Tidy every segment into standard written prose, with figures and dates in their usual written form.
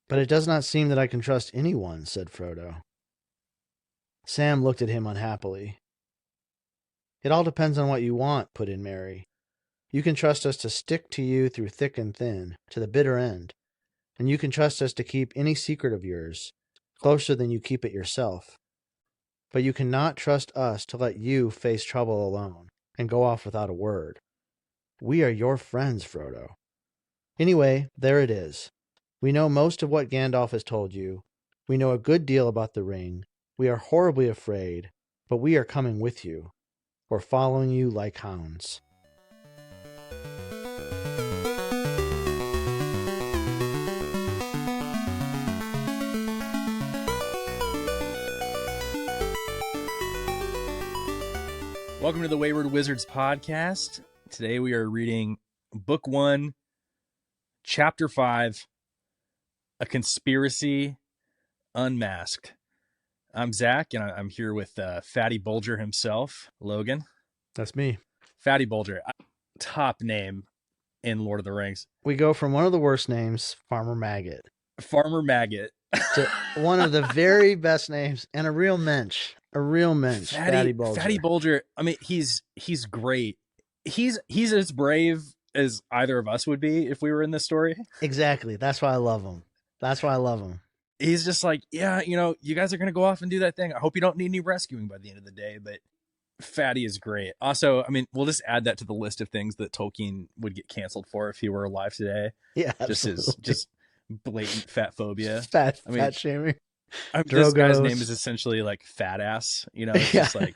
But it does not seem that I can trust anyone, said Frodo. Sam looked at him unhappily. It all depends on what you want, put in Merry. You can trust us to stick to you through thick and thin, to the bitter end. And you can trust us to keep any secret of yours, closer than you keep it yourself. But you cannot trust us to let you face trouble alone and go off without a word. We are your friends, Frodo. Anyway, there it is. We know most of what Gandalf has told you. We know a good deal about the ring. We are horribly afraid, but we are coming with you, or following you like hounds. Welcome to the Wayward Wizards podcast. Today we are reading Book 1, Chapter 5, A Conspiracy Unmasked. I'm Zach, and I'm here with Fatty Bolger himself, Logan. That's me. Fatty Bolger, top name in Lord of the Rings. We go from one of the worst names, Farmer Maggot, Farmer Maggot, to one of the very best names and a real mensch. A real mensch, Fatty Bolger. Fatty Bolger. I mean, he's great. He's as brave as either of us would be if we were in this story. Exactly. That's why I love him. He's just like, yeah, you guys are gonna go off and do that thing. I hope you don't need any rescuing by the end of the day. But Fatty is great. Also, I mean, we'll just add that to the list of things that Tolkien would get canceled for if he were alive today. Yeah, just blatant fat phobia, fat shaming. This guy's name is essentially like fat ass. It's just like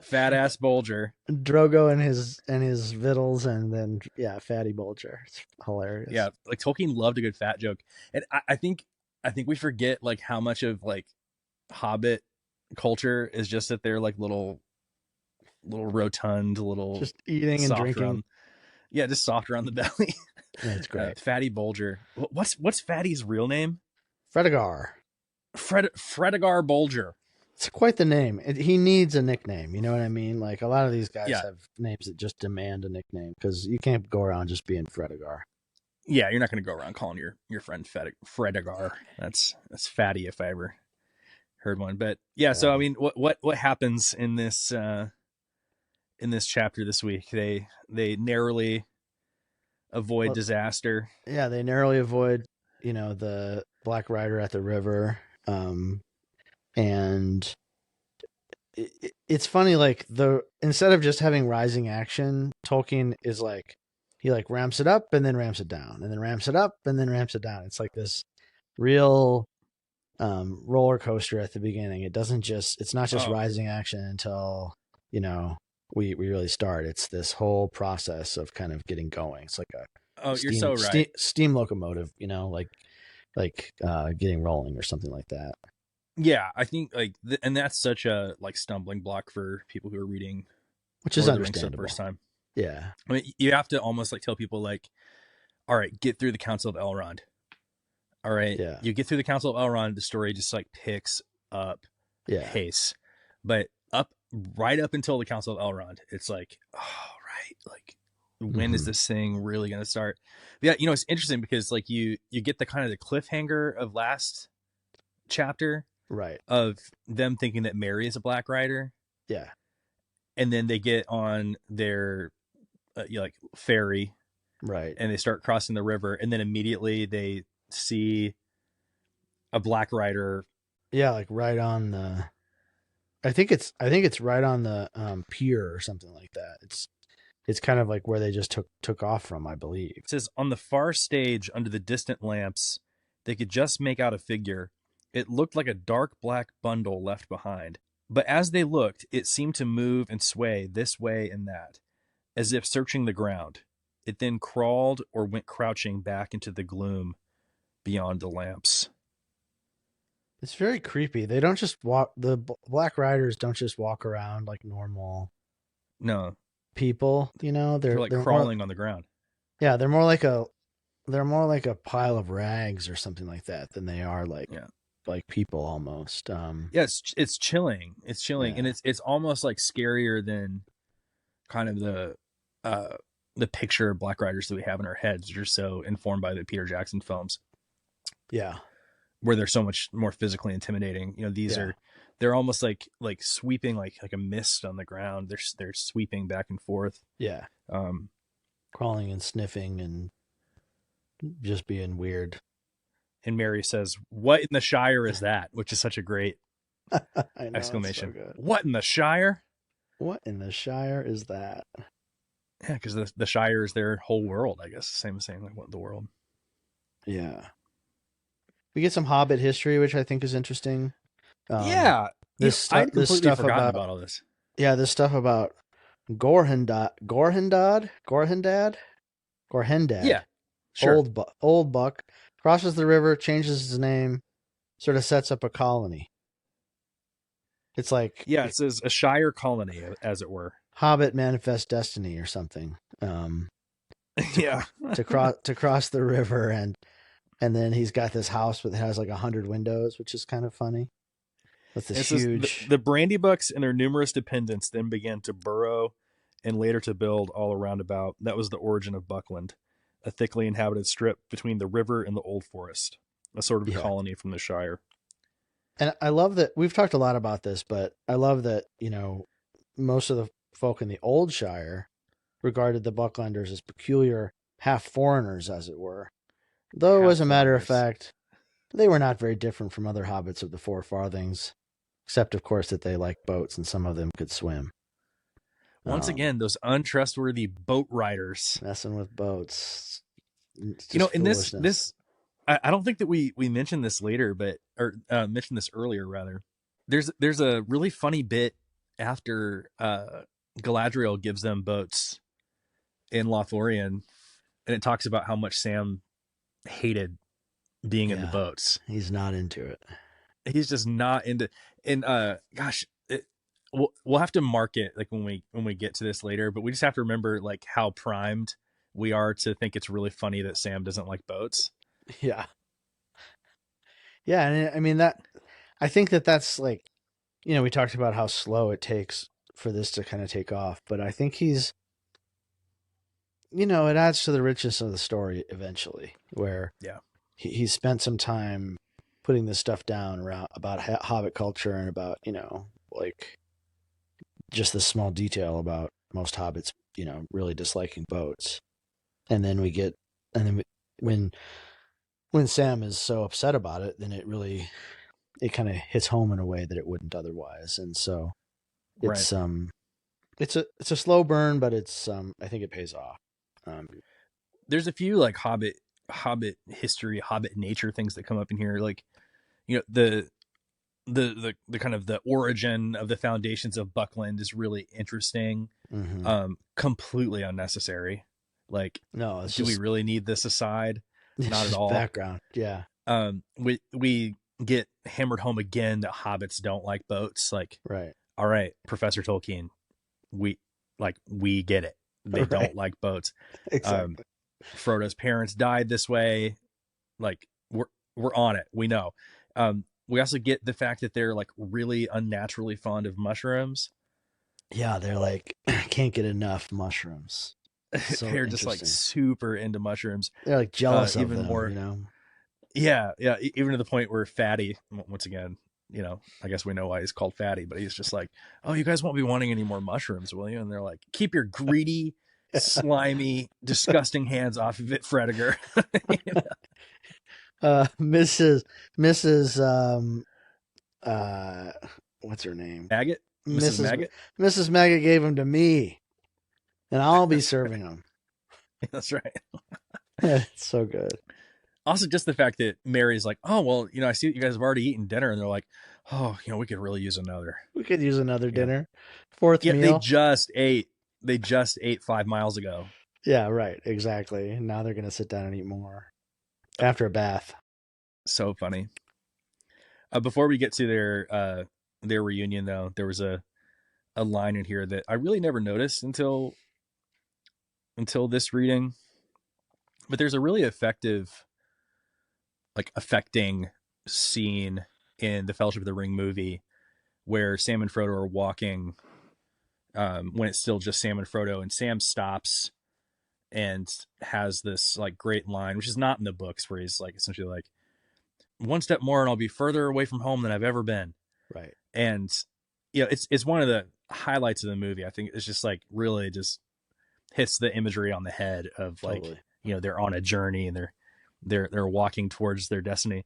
fat ass Bolger. Drogo and his vittles, and then Fatty Bolger. It's hilarious. Yeah, like Tolkien loved a good fat joke, and I think we forget like how much of like Hobbit culture is just that they're like little rotund, little just eating and drinking. Just soft around the belly. That's great. Fatty Bolger. What's Fatty's real name? Fredegar. Fredegar Bolger. It's quite the name. He needs a nickname. You know what I mean? Like a lot of these guys have names that just demand a nickname because you can't go around just being Fredegar. Yeah, you're not going to go around calling your friend Fredegar. That's Fatty if I ever heard one. But yeah, so I mean, what happens in this chapter this week? They narrowly avoid disaster. Yeah, they narrowly avoid the Black Rider at the river. And it's funny, like instead of just having rising action, Tolkien is like, he like ramps it up and then ramps it down and then ramps it up and then ramps it down. It's like this real roller coaster at the beginning. It's not just rising action until, we really start. It's this whole process of kind of getting going. It's like you're so right. Steam locomotive, like getting rolling or something like that. Yeah, I think like, and that's such a like stumbling block for people who are reading, which is understandable. For the first time. Yeah, I mean, you have to almost like tell people like, all right, get through the Council of Elrond. All right, you get through the Council of Elrond, the story just like picks up pace, but right up until the Council of Elrond, it's like, oh right, like when is this thing really going to start? Yeah, it's interesting because like you get the kind of the cliffhanger of last chapter. Right. Of them thinking that Merry is a Black Rider. Yeah. And then they get on their like ferry. Right. And they start crossing the river. And then immediately they see a Black Rider. Yeah. Like right on the, I think it's right on the pier or something like that. It's kind of like where they just took off from, I believe. It says on the far stage under the distant lamps, they could just make out a figure. It looked like a dark black bundle left behind. But as they looked, it seemed to move and sway this way and that, as if searching the ground. It then crawled or went crouching back into the gloom beyond the lamps. It's very creepy. They don't just walk, the Black Riders don't just walk around like normal people, they're like crawling on the ground. Yeah, they're more like a pile of rags or something like that than they are like people almost. It's chilling. It's chilling. And it's almost like scarier than kind of the picture of Black Riders that we have in our heads, which are so informed by the Peter Jackson films. Yeah. Where they're so much more physically intimidating. You know, they're almost like sweeping like a mist on the ground. They're sweeping back and forth. Yeah. Crawling and sniffing and just being weird. And Mary says, "What in the Shire is that?" Which is such a great I know, exclamation. So good. What in the Shire? What in the Shire is that? Yeah, because the Shire is their whole world, I guess. Same like what the world. Yeah. We get some Hobbit history, which I think is interesting. Yeah. I had completely forgotten about all this. Yeah, this stuff about Gorhendad. Yeah. Sure. Old Buck crosses the river, changes his name, sort of sets up a colony. It's like, yeah, it says a Shire colony, as it were. Hobbit manifest destiny or something. Yeah, to cross the river, and then he's got this house that has like 100 windows, which is kind of funny. With this huge. The Brandybucks and their numerous dependents then began to burrow and later to build all around about. That was the origin of Buckland, a thickly inhabited strip between the river and the old forest, a sort of colony from the Shire. And I love that we've talked a lot about this, but I love that, you know, most of the folk in the old Shire regarded the Bucklanders as peculiar half foreigners, as it were. Though, as a matter of fact, they were not very different from other hobbits of the Four Farthings, except, of course, that they liked boats and some of them could swim. Once again, those untrustworthy boat riders. Messing with boats. You know, in this, I don't think that we mentioned this later, or mentioned this earlier, rather. There's a really funny bit after Galadriel gives them boats in Lothlorien, and it talks about how much Sam hated being in the boats. He's not into it. He's just not into. And gosh, we'll have to mark it like when we get to this later. But we just have to remember like how primed we are to think it's really funny that Sam doesn't like boats. Yeah. Yeah, and I mean I think that's like, you know, we talked about how slow it takes for this to kind of take off, but I think he's, you know, it adds to the richness of the story eventually, where he spent some time putting this stuff down around about Hobbit culture and about, you know, like just this small detail about most hobbits, you know, really disliking boats. And then when Sam is so upset about it, then it kind of hits home in a way that it wouldn't otherwise. And so it's it's a slow burn, but it's I think it pays off. There's a few like Hobbit history, Hobbit nature things that come up in here, like, you know, the kind of the origin of the foundations of Buckland is really interesting. Mm-hmm. Completely unnecessary. Like, no, do we really need this aside? Not at all. Background, yeah. We get hammered home again that hobbits don't like boats. Like, right. All right, Professor Tolkien, we get it. They don't like boats. Exactly. Frodo's parents died this way. Like, we're on it. We know. We also get the fact that they're like really unnaturally fond of mushrooms. Yeah, they're like, can't get enough mushrooms. So they're just like super into mushrooms. They're like jealous of even them, more, you know? Yeah. Even to the point where Fatty, once again, you know, I guess we know why he's called Fatty, but he's just like, oh, you guys won't be wanting any more mushrooms, will you? And they're like, keep your greedy, slimy, disgusting hands off of it, Frediger. You know? Mrs. What's her name? Maggot? Mrs. Maggot? Mrs. Maggot gave them to me, and I'll be serving them. That's right. It's so good. Also, just the fact that Mary's like, oh, well, you know, I see that you guys have already eaten dinner. And they're like, oh, you know, we could really use another. We could use another dinner. Fourth meal. They just ate 5 miles ago. Yeah, right. Exactly. And now they're going to sit down and eat more after a bath. So funny. Before we get to their reunion, though, there was a line in here that I really never noticed until this reading. But there's a really affecting scene in the Fellowship of the Ring movie where Sam and Frodo are walking when it's still just Sam and Frodo, and Sam stops and has this like great line, which is not in the books, where he's like essentially like, one step more and I'll be further away from home than I've ever been. Right. And, you know, it's one of the highlights of the movie. I think it's just like really just hits the imagery on the head of like, totally. You know, they're on a journey and they're walking towards their destiny.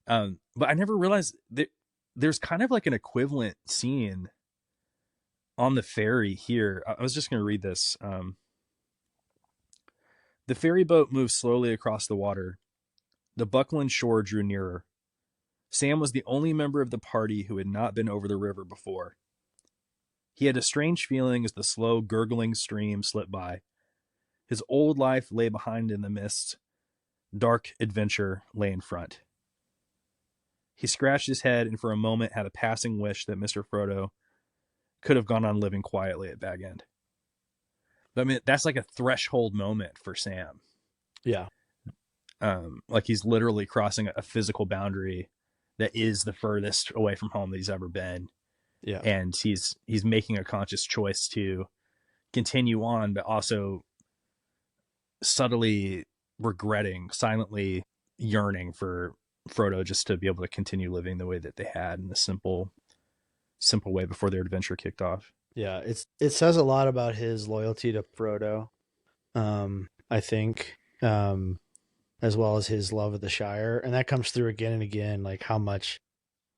But I never realized that there's kind of like an equivalent scene on the ferry here. I was just going to read this. The ferry boat moved slowly across the water. The Buckland shore drew nearer. Sam was the only member of the party who had not been over the river before. He had a strange feeling as the slow, gurgling stream slipped by. His old life lay behind in the mist. Dark adventure lay in front. He scratched his head and for a moment had a passing wish that Mr. Frodo could have gone on living quietly at Bag End. But I mean, that's like a threshold moment for Sam. Yeah. Like he's literally crossing a physical boundary that is the furthest away from home that he's ever been. Yeah. And he's making a conscious choice to continue on, but also subtly regretting, silently yearning for Frodo just to be able to continue living the way that they had in the simple way before their adventure kicked off. Yeah, it says a lot about his loyalty to Frodo, I think, as well as his love of the Shire. And that comes through again and again, like how much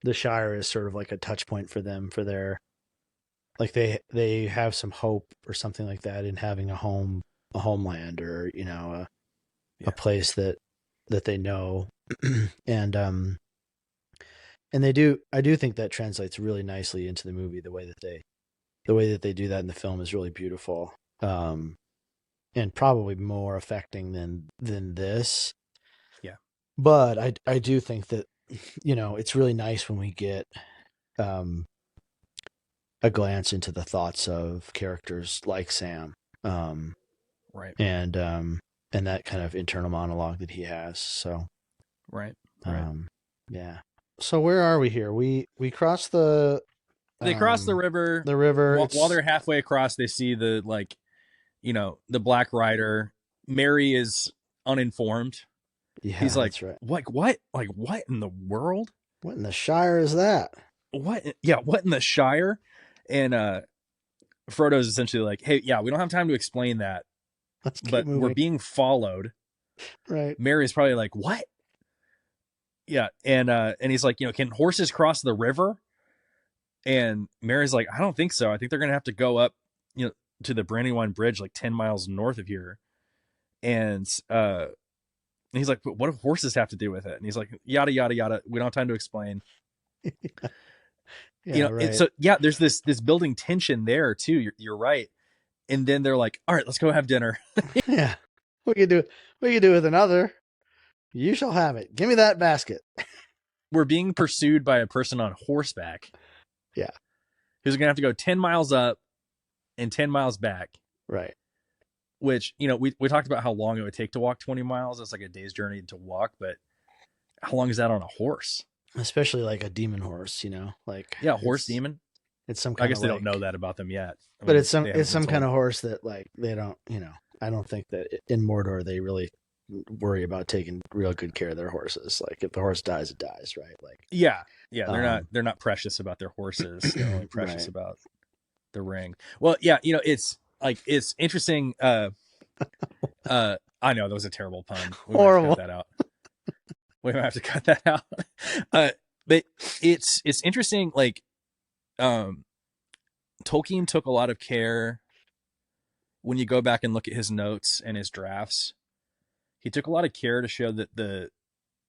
the Shire is sort of like a touch point for them, for their, like they have some hope or something like that in having a homeland, or, you know, a place that they know. And I do think that translates really nicely into the movie. The way that they do that in the film is really beautiful, and probably more affecting than this. Yeah. But I do think that, you know, it's really nice when we get a glance into the thoughts of characters like Sam, right, and that kind of internal monologue that he has. So, right. Yeah. So where are we here? We cross the. They cross the river. The river. While they're halfway across, they see the, like, you know, the Black Rider. Merry is uninformed. Yeah, he's like, that's right. What in the world? What in the Shire is that? What in the Shire? And Frodo's essentially like, hey, yeah, we don't have time to explain that. But moving. We're being followed. Right. Merry's probably like, what? Yeah, and he's like, you know, can horses cross the river? And Merry's like, I don't think so. I think they're gonna have to go up, you know, to the Brandywine Bridge, like 10 miles north of here. And he's like, but what do horses have to do with it? And he's like, yada yada yada. We don't have time to explain. Yeah, you know, right. So yeah, there's this building tension there too. You're right. And then they're like, all right, let's go have dinner. Yeah, we could do with another. You shall have it. Give me that basket. We're being pursued by a person on horseback. Yeah. Who's going to have to go 10 miles up and 10 miles back. Right. Which, you know, we talked about how long it would take to walk 20 miles. It's like a day's journey to walk, but how long is that on a horse? Especially like a demon horse, you know, like. Yeah, horse demon. It's some kind I guess of they don't know that about them yet. But it's some kind of horse that, like, they don't, you know, I don't think that in Mordor they really worry about taking real good care of their horses. Like, if the horse dies, it dies, right? Like, yeah, they're not precious about their horses. They're only precious right. about the ring. Well, yeah, you know, it's interesting. I know that was a terrible pun. Horrible. Might have to cut that out. We might have to cut that out. But it's interesting. Like, Tolkien took a lot of care when you go back and look at his notes and his drafts. He took a lot of care to show that the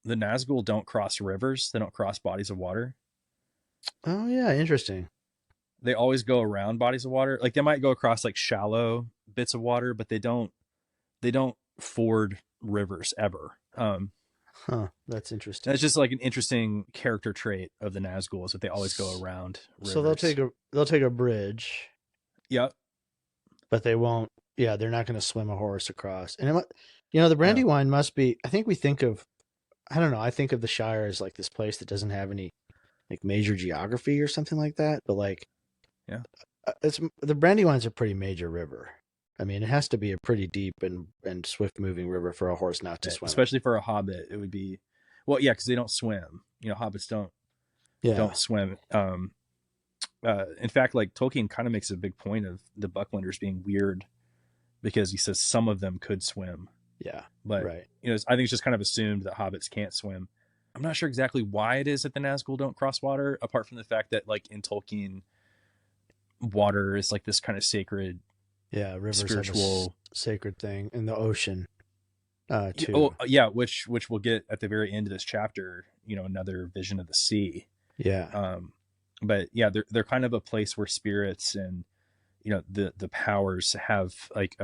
Nazgul don't cross rivers. They don't cross bodies of water. Oh yeah, interesting. They always go around bodies of water. Like, they might go across like shallow bits of water, but they don't ford rivers ever. That's interesting. That's just like an interesting character trait of the Nazgul, is that they always go around rivers. So they'll take a bridge. Yep. But they won't. Yeah, they're not going to swim a horse across. And you know, the Brandywine must be. I think we think of. I don't know. I think of the Shire as like this place that doesn't have any like major geography or something like that. But like, yeah, the Brandywine's a pretty major river. I mean, it has to be a pretty deep and swift moving river for a horse not to swim. Especially for a hobbit, it would be. Well, yeah, because they don't swim. Hobbits don't swim. In fact, like Tolkien kind of makes a big point of the Bucklanders being weird because he says some of them could swim. Yeah, but right. I think it's just kind of assumed that hobbits can't swim. I'm not sure exactly why it is that the Nazgul don't cross water, apart from the fact that, like, in Tolkien, water is like this kind of sacred, rivers spiritual, sacred thing in the ocean. Too. Oh, yeah, which we'll get at the very end of this chapter. Another vision of the sea. Yeah. But yeah, they're kind of a place where spirits and the powers have like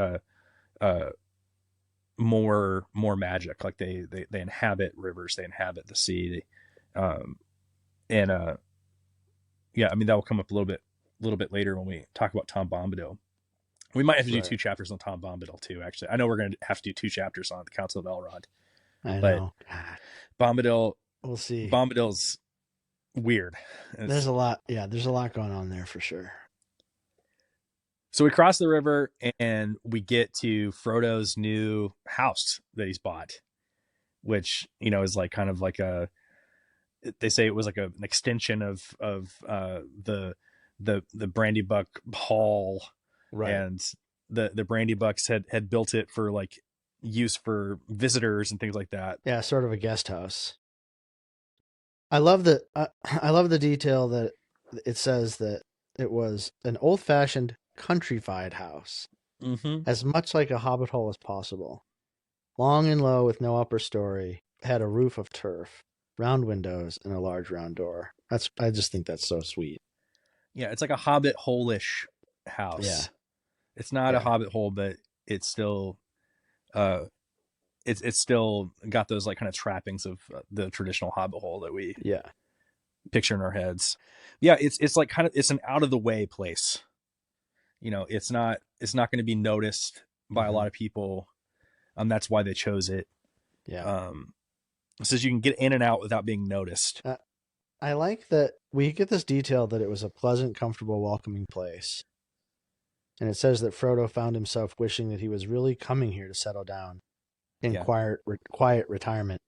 more magic. Like they inhabit rivers, they inhabit the sea, I mean that will come up a little bit later when we talk about Tom Bombadil. We might have to do 2 chapters on Tom Bombadil too. Actually, I know we're going to have to do 2 chapters on the Council of Elrond. I know. Bombadil, we'll see. Bombadil's weird. There's a lot. Yeah, there's a lot going on there for sure. So we cross the river and we get to Frodo's new house that he's bought, which, is like kind of like they say it was like an extension of the Brandybuck Hall. Right. And the Brandybucks had built it for like use for visitors and things like that. Yeah. Sort of a guest house. I love the detail that it says that it was an old-fashioned countrified house, as much like a hobbit hole as possible. Long and low with no upper story, had a roof of turf, round windows, and a large round door. I just think that's so sweet. Yeah, it's like a hobbit hole-ish house. Yeah. It's not a hobbit hole, but it's still it's still got those like kind of trappings of the traditional hobbit hole that we picture in our heads. Yeah, it's like kind of, it's an out of the way place. It's not going to be noticed by a lot of people. That's why they chose it. Yeah. It says you can get in and out without being noticed. I like that we get this detail that it was a pleasant, comfortable, welcoming place. And it says that Frodo found himself wishing that he was really coming here to settle down in quiet retirement.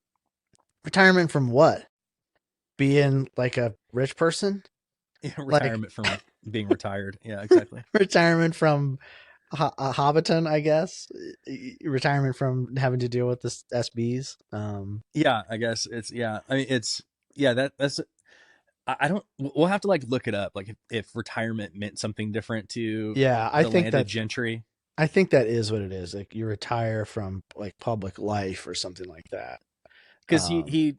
Retirement from what? Being like a rich person? Retirement from being retired. Yeah, exactly. Retirement from a Hobbiton, I guess. Retirement from having to deal with the SBs. Yeah, I guess it's, I mean, it's, that's, I don't, we'll have to like look it up. Like if retirement meant something different to I think that gentry. I think that is what it is. Like you retire from like public life or something like that. Because he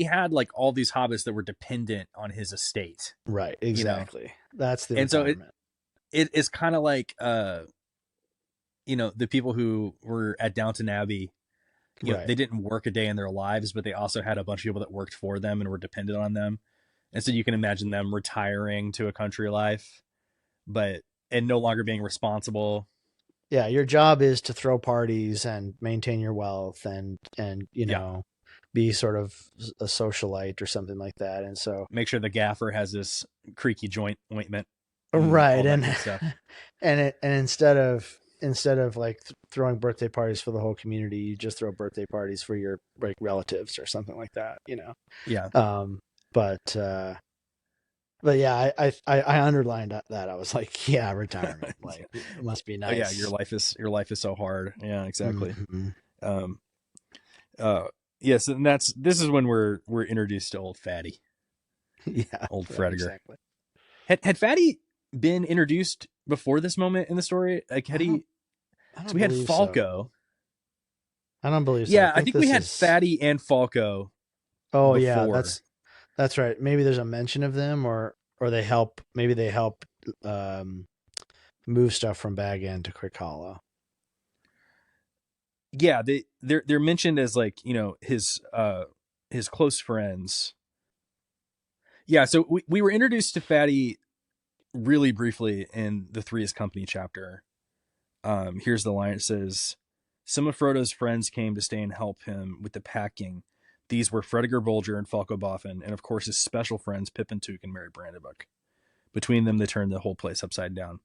had like all these hobbits that were dependent on his estate. Right. Exactly. That's the retirement. So it's kind of like, the people who were at Downton Abbey, they didn't work a day in their lives, but they also had a bunch of people that worked for them and were dependent on them. And so you can imagine them retiring to a country life, and no longer being responsible. Yeah, your job is to throw parties and maintain your wealth and be sort of a socialite or something like that. And so make sure the gaffer has this creaky joint ointment. Right. And instead of like throwing birthday parties for the whole community, you just throw birthday parties for your like relatives or something like that, Yeah. But yeah, I underlined that. I was like, yeah, retirement, like it must be nice. Oh, yeah, your life is so hard. Yeah, exactly. Mm-hmm. Yes, and this is when we're introduced to old Fatty. Yeah, old Frediger. Exactly. Had Fatty been introduced before this moment in the story? Like had he? So we had Falco. So. I don't believe so. Yeah, I think we had Fatty and Falco. Oh before. Yeah, that's right. Maybe there's a mention of them, or they help. Maybe they help move stuff from Bag End to Crick Hollow. Yeah, they're mentioned as like his close friends. Yeah, so we were introduced to Fatty really briefly in the Three's Company chapter. Here's the line. It says, "Some of Frodo's friends came to stay and help him with the packing. These were Frediger Bolger and Falco Boffin, and of course his special friends Pippin Took and Mary Brandybuck. Between them, they turned the whole place upside down."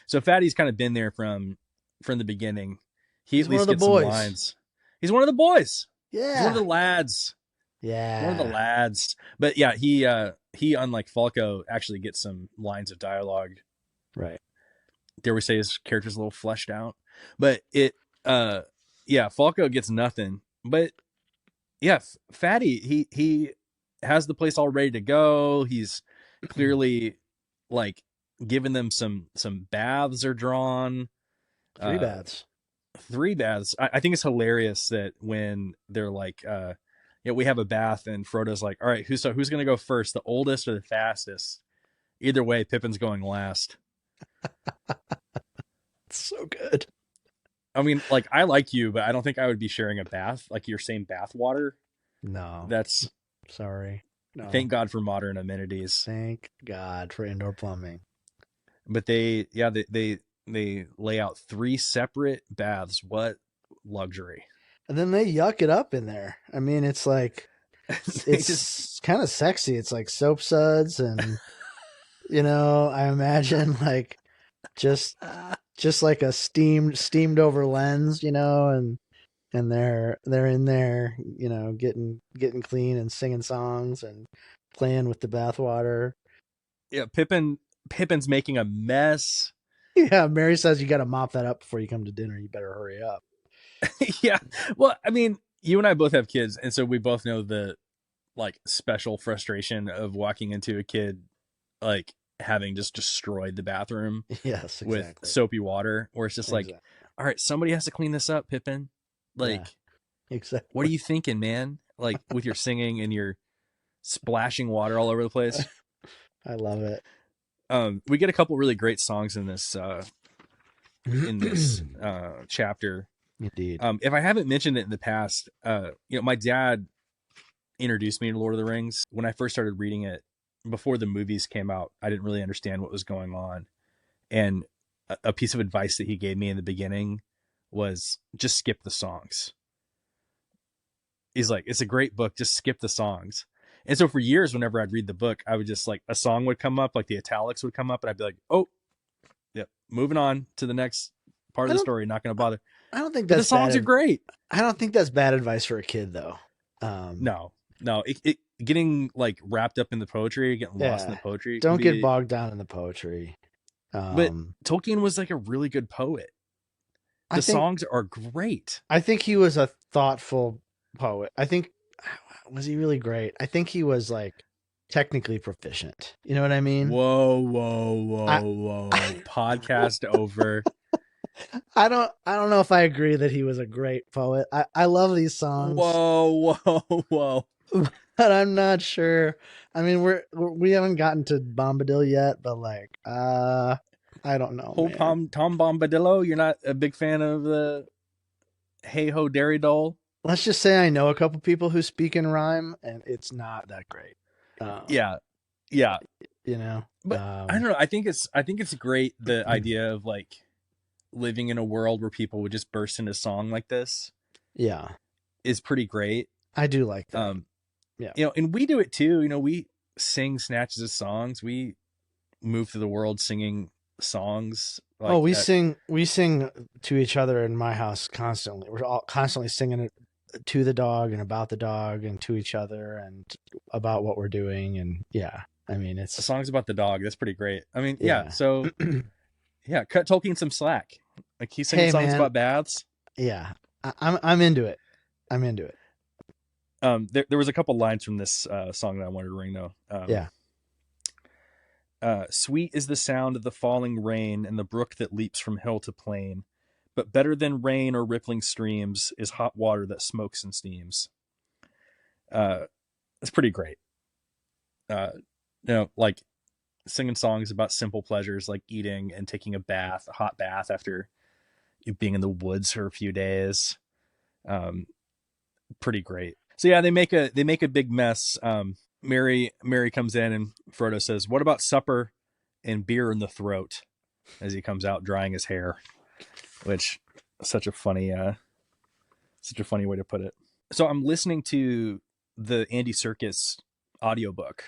So Fatty's kind of been there from the beginning. He at least gets some lines. He's one of the boys. Yeah. He's one of the lads. Yeah. One of the lads. But yeah, he unlike Falco actually gets some lines of dialogue. Right. Dare we say his character's a little fleshed out. But yeah, Falco gets nothing. But yeah, Fatty, he has the place all ready to go. He's clearly like giving them some baths are drawn. 3 baths. 3 baths. I think it's hilarious that when they're like, we have a bath, and Frodo's like, all right, who's going to go first, the oldest or the fastest? Either way, Pippin's going last. It's so good. I mean, like, I like you, but I don't think I would be sharing a bath, like your same bath water. No. That's sorry. No. Thank God for modern amenities. Thank God for indoor plumbing. But they lay out 3 separate baths. What luxury. And then they yuck it up in there. I mean, it's like, it's kind of sexy. It's like soap suds and, I imagine like just like a steamed over lens, and they're in there, getting clean and singing songs and playing with the bathwater. Yeah, Pippin's making a mess. Yeah, Mary says you got to mop that up before you come to dinner. You better hurry up. Yeah. Well, I mean, you and I both have kids, and so we both know the like special frustration of walking into a kid like having just destroyed the bathroom. Yes, exactly. With soapy water, where it's just like, all right, somebody has to clean this up, Pippin. Like, exactly. What are you thinking, man? Like with your singing and your splashing water all over the place. I love it. We get a couple really great songs in this chapter. Indeed. If I haven't mentioned it in the past, my dad introduced me to Lord of the Rings. When I first started reading it, before the movies came out, I didn't really understand what was going on. And a piece of advice that he gave me in the beginning was just skip the songs. He's like, it's a great book, just skip the songs. And so for years, whenever I'd read the book, I would just like, a song would come up, like the italics would come up, and I'd be like, oh, yeah, moving on to the next part of the story. Not going to bother. I don't think that's the songs are great. I don't think that's bad advice for a kid, though. No, it getting like wrapped up in the poetry, getting lost in the poetry. Don't get bogged down in the poetry. But Tolkien was like a really good poet. The songs are great. I think he was a thoughtful poet. Was he really great? I think he was like technically proficient. You know what I mean? Whoa. Podcast over. I don't know if I agree that he was a great poet. I love these songs. Whoa. But I'm not sure. I mean, we haven't gotten to Bombadil yet, but like, I don't know. Tom Bombadillo, you're not a big fan of the Hey Ho Dairy Doll? Let's just say I know a couple people who speak in rhyme, and it's not that great. Yeah. But I don't know. I think it's great, the idea of like living in a world where people would just burst into song like this. Yeah, is pretty great. I do like that. Yeah, and we do it too. We sing snatches of songs. We move through the world singing songs. Like we sing to each other in my house constantly. We're all constantly singing to the dog and about the dog and to each other and about what we're doing. And I mean, it's songs about the dog. That's pretty great. I mean, so yeah, cut Tolkien some slack. Like he's singing songs about baths. Yeah, I'm into it. I'm into it. There was a couple lines from this song that I wanted to ring though. Sweet is the sound of the falling rain and the brook that leaps from hill to plain, but better than rain or rippling streams is hot water that smokes and steams. It's pretty great. Like singing songs about simple pleasures like eating and taking a hot bath after being in the woods for a few days. Pretty great. So yeah, they make a big mess. Mary comes in and Frodo says, "What about supper and beer in the throat?" as he comes out drying his hair, which is such a funny way to put it. So I'm listening to the Andy Serkis audiobook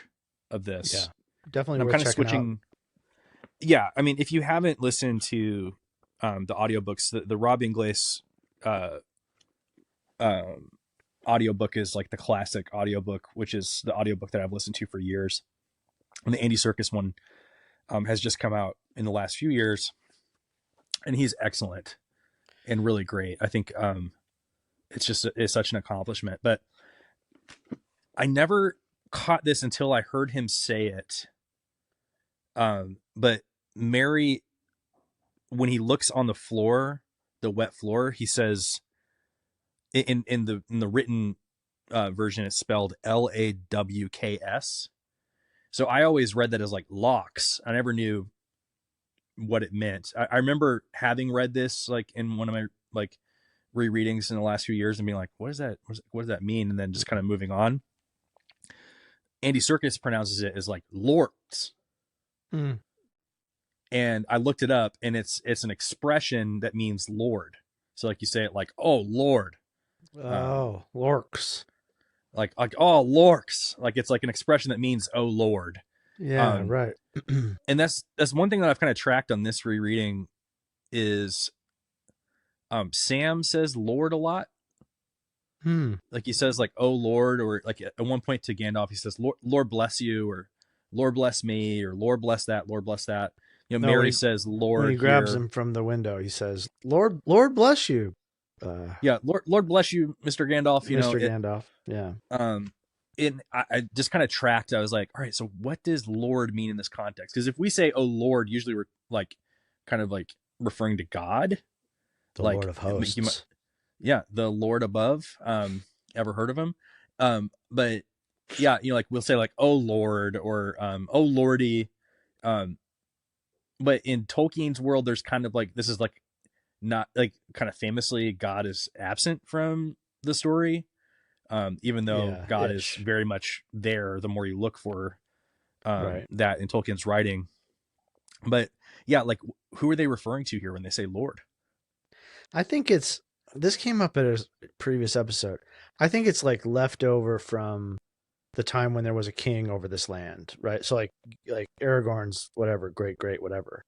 of this. Yeah, definitely. I'm kind of switching. Yeah, I mean, if you haven't listened to the audiobooks, the Rob Ingles audiobook is like the classic audiobook, which is the audiobook that I've listened to for years. And the Andy Serkis one has just come out in the last few years, and he's excellent and really great. I think it's such an accomplishment. But I never caught this until I heard him say it. But Merry, when he looks on the floor, the wet floor, he says in the written version, it's spelled Lawks. So I always read that as like locks. I never knew what it meant. I remember having read this like in one of my like rereadings in the last few years and being like, what is that? What does that mean? And then just kind of moving on. Andy Serkis pronounces it as like lords. And I looked it up, and it's an expression that means Lord. So like you say it like, oh Lord. Oh, lorks. Like oh lorks. Like it's like an expression that means oh Lord. Yeah, right. And that's one thing that I've kind of tracked on this rereading is Sam says Lord a lot. Like he says like oh Lord, or like at one point to Gandalf he says Lord bless you, or Lord bless me, or Lord bless that, Lord bless that. You know, Merry says Lord. When he grabs him from the window, he says, Lord bless you. Yeah, Lord bless you, Mr. Gandalf. Gandalf. Yeah. I just kind of tracked. I was like, all right, so what does Lord mean in this context? Because if we say, oh Lord, usually we're like kind of like referring to God. The like, Lord of hosts. The Lord above. Ever heard of him? But yeah, like we'll say like, oh Lord, or oh Lordy. But in Tolkien's world, there's kind of like, this is like not like kind of famously God is absent from the story. Even though God is very much there, the more you look for that in Tolkien's writing. But yeah, like who are they referring to here when they say Lord? I think this came up at a previous episode. I think it's like leftover from the time when there was a king over this land, right? So like Aragorn's whatever, great whatever.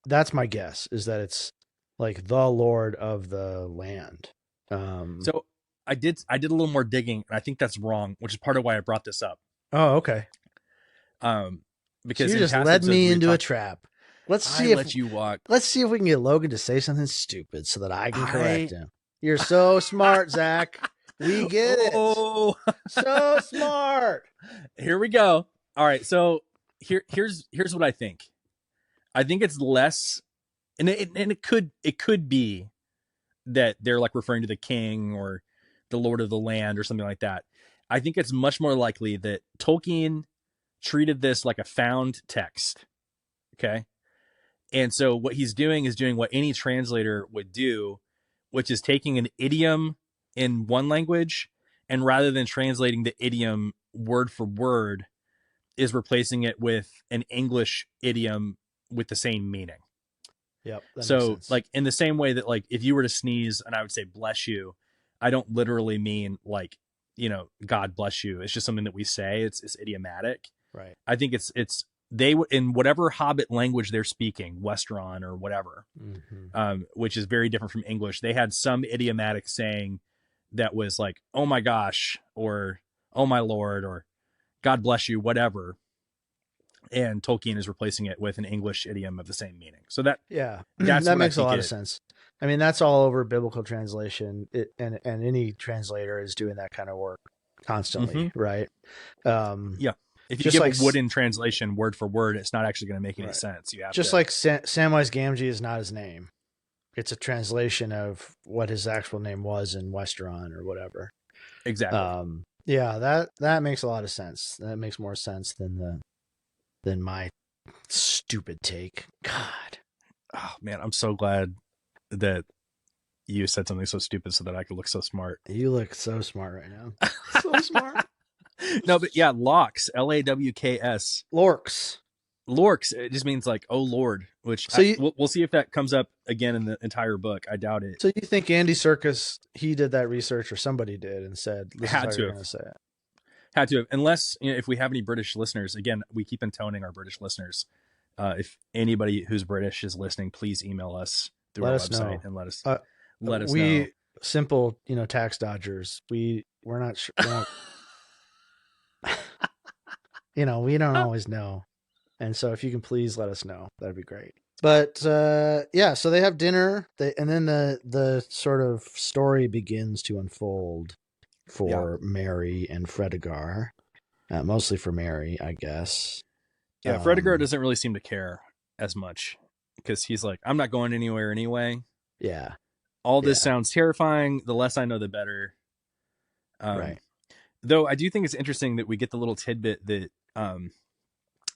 That's my guess, is that it's like the Lord of the land. So I did a little more digging, and I think that's wrong, which is part of why I brought this up. Oh, okay. Because so you just led me into a trap. Let's see if we can get Logan to say something stupid so that I can correct him. You're so smart, Zach. We get it. So smart. Here we go. All right. So here's what I think. I think it's less, and it could be that they're like referring to the king or the Lord of the land or something like that. I think it's much more likely that Tolkien treated this like a found text. Okay. And so what he's doing is doing what any translator would do, which is taking an idiom in one language, and rather than translating the idiom word for word, is replacing it with an English idiom with the same meaning. Yep. So like in the same way that like if you were to sneeze and I would say bless you, I don't literally mean like, God bless you. It's just something that we say. It's idiomatic. Right. I think it's they in whatever Hobbit language they're speaking, Westeron or whatever, which is very different from English. They had some idiomatic saying that was like, oh my gosh, or oh my Lord, or God bless you, whatever. And Tolkien is replacing it with an English idiom of the same meaning. So that makes a lot of sense. I mean, that's all over biblical translation, and any translator is doing that kind of work constantly, right? Yeah. If you give a wooden translation word for word, it's not actually going to make any sense. You have just like Samwise Gamgee is not his name; it's a translation of what his actual name was in Westeron or whatever. Exactly. That makes a lot of sense. That makes more sense than my stupid take. God. Oh man, I'm so glad that you said something so stupid so that I could look so smart. You look so smart right now. So smart. No, but yeah, locks, Lawks. Lorks. It just means like, oh Lord, which we'll see if that comes up again in the entire book. I doubt it. So you think Andy Serkis, he did that research, or somebody did and said, this had is how you're going to say it. Had to have, unless, if we have any British listeners, again, we keep intoning our British listeners. If anybody who's British is listening, please email us through our website and let us know. simple, tax dodgers. We're not sure. We don't always know. And so if you can please let us know, that'd be great. But yeah, so they have dinner, and then the sort of story begins to unfold for Merry and Fredegar, mostly for Merry, I guess. Yeah, Fredegar doesn't really seem to care as much because he's like, I'm not going anywhere anyway. Yeah. All this sounds terrifying. The less I know, the better. Right. Though I do think it's interesting that we get the little tidbit that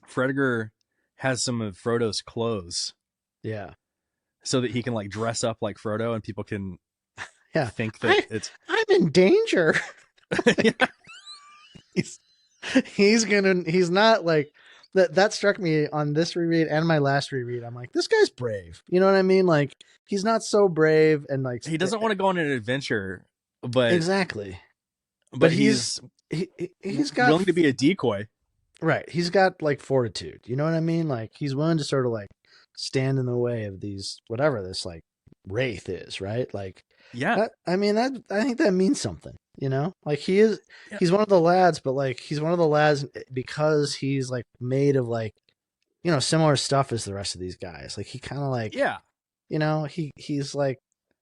Fredegar has some of Frodo's clothes. Yeah. So that he can like dress up like Frodo and people can think that I'm in danger. He's not like that struck me on this reread and my last reread. I'm like, this guy's brave. You know what I mean? Like, he's not so brave and like he doesn't want to go on an adventure, but exactly. But he's got willing to be a decoy. Right. He's got like fortitude. You know what I mean? Like, he's willing to sort of like stand in the way of these, whatever this like wraith is, right? Like, yeah. I think that means something, like he's one of the lads, but like, he's one of the lads because he's like made of like, similar stuff as the rest of these guys. Like, he kind of like, he's like,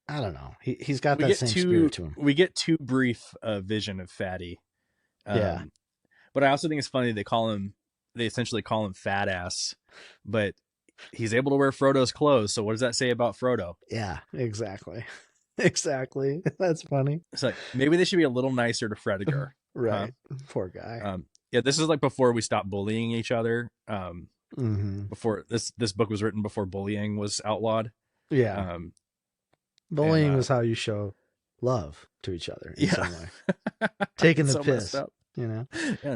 I don't know. He's got that same spirit to him. We get too brief a vision of Fatty. But I also think it's funny they essentially call him fat ass, but he's able to wear Frodo's clothes. So what does that say about Frodo? Yeah, exactly. Exactly. That's funny. It's like, maybe they should be a little nicer to Fredegar. Right. Poor guy. Yeah, this is like before we stopped bullying each other. Mm-hmm. Before this book was written, before bullying was outlawed. Yeah. Bullying was how you show love to each other in some way. Taking the piss. Yeah,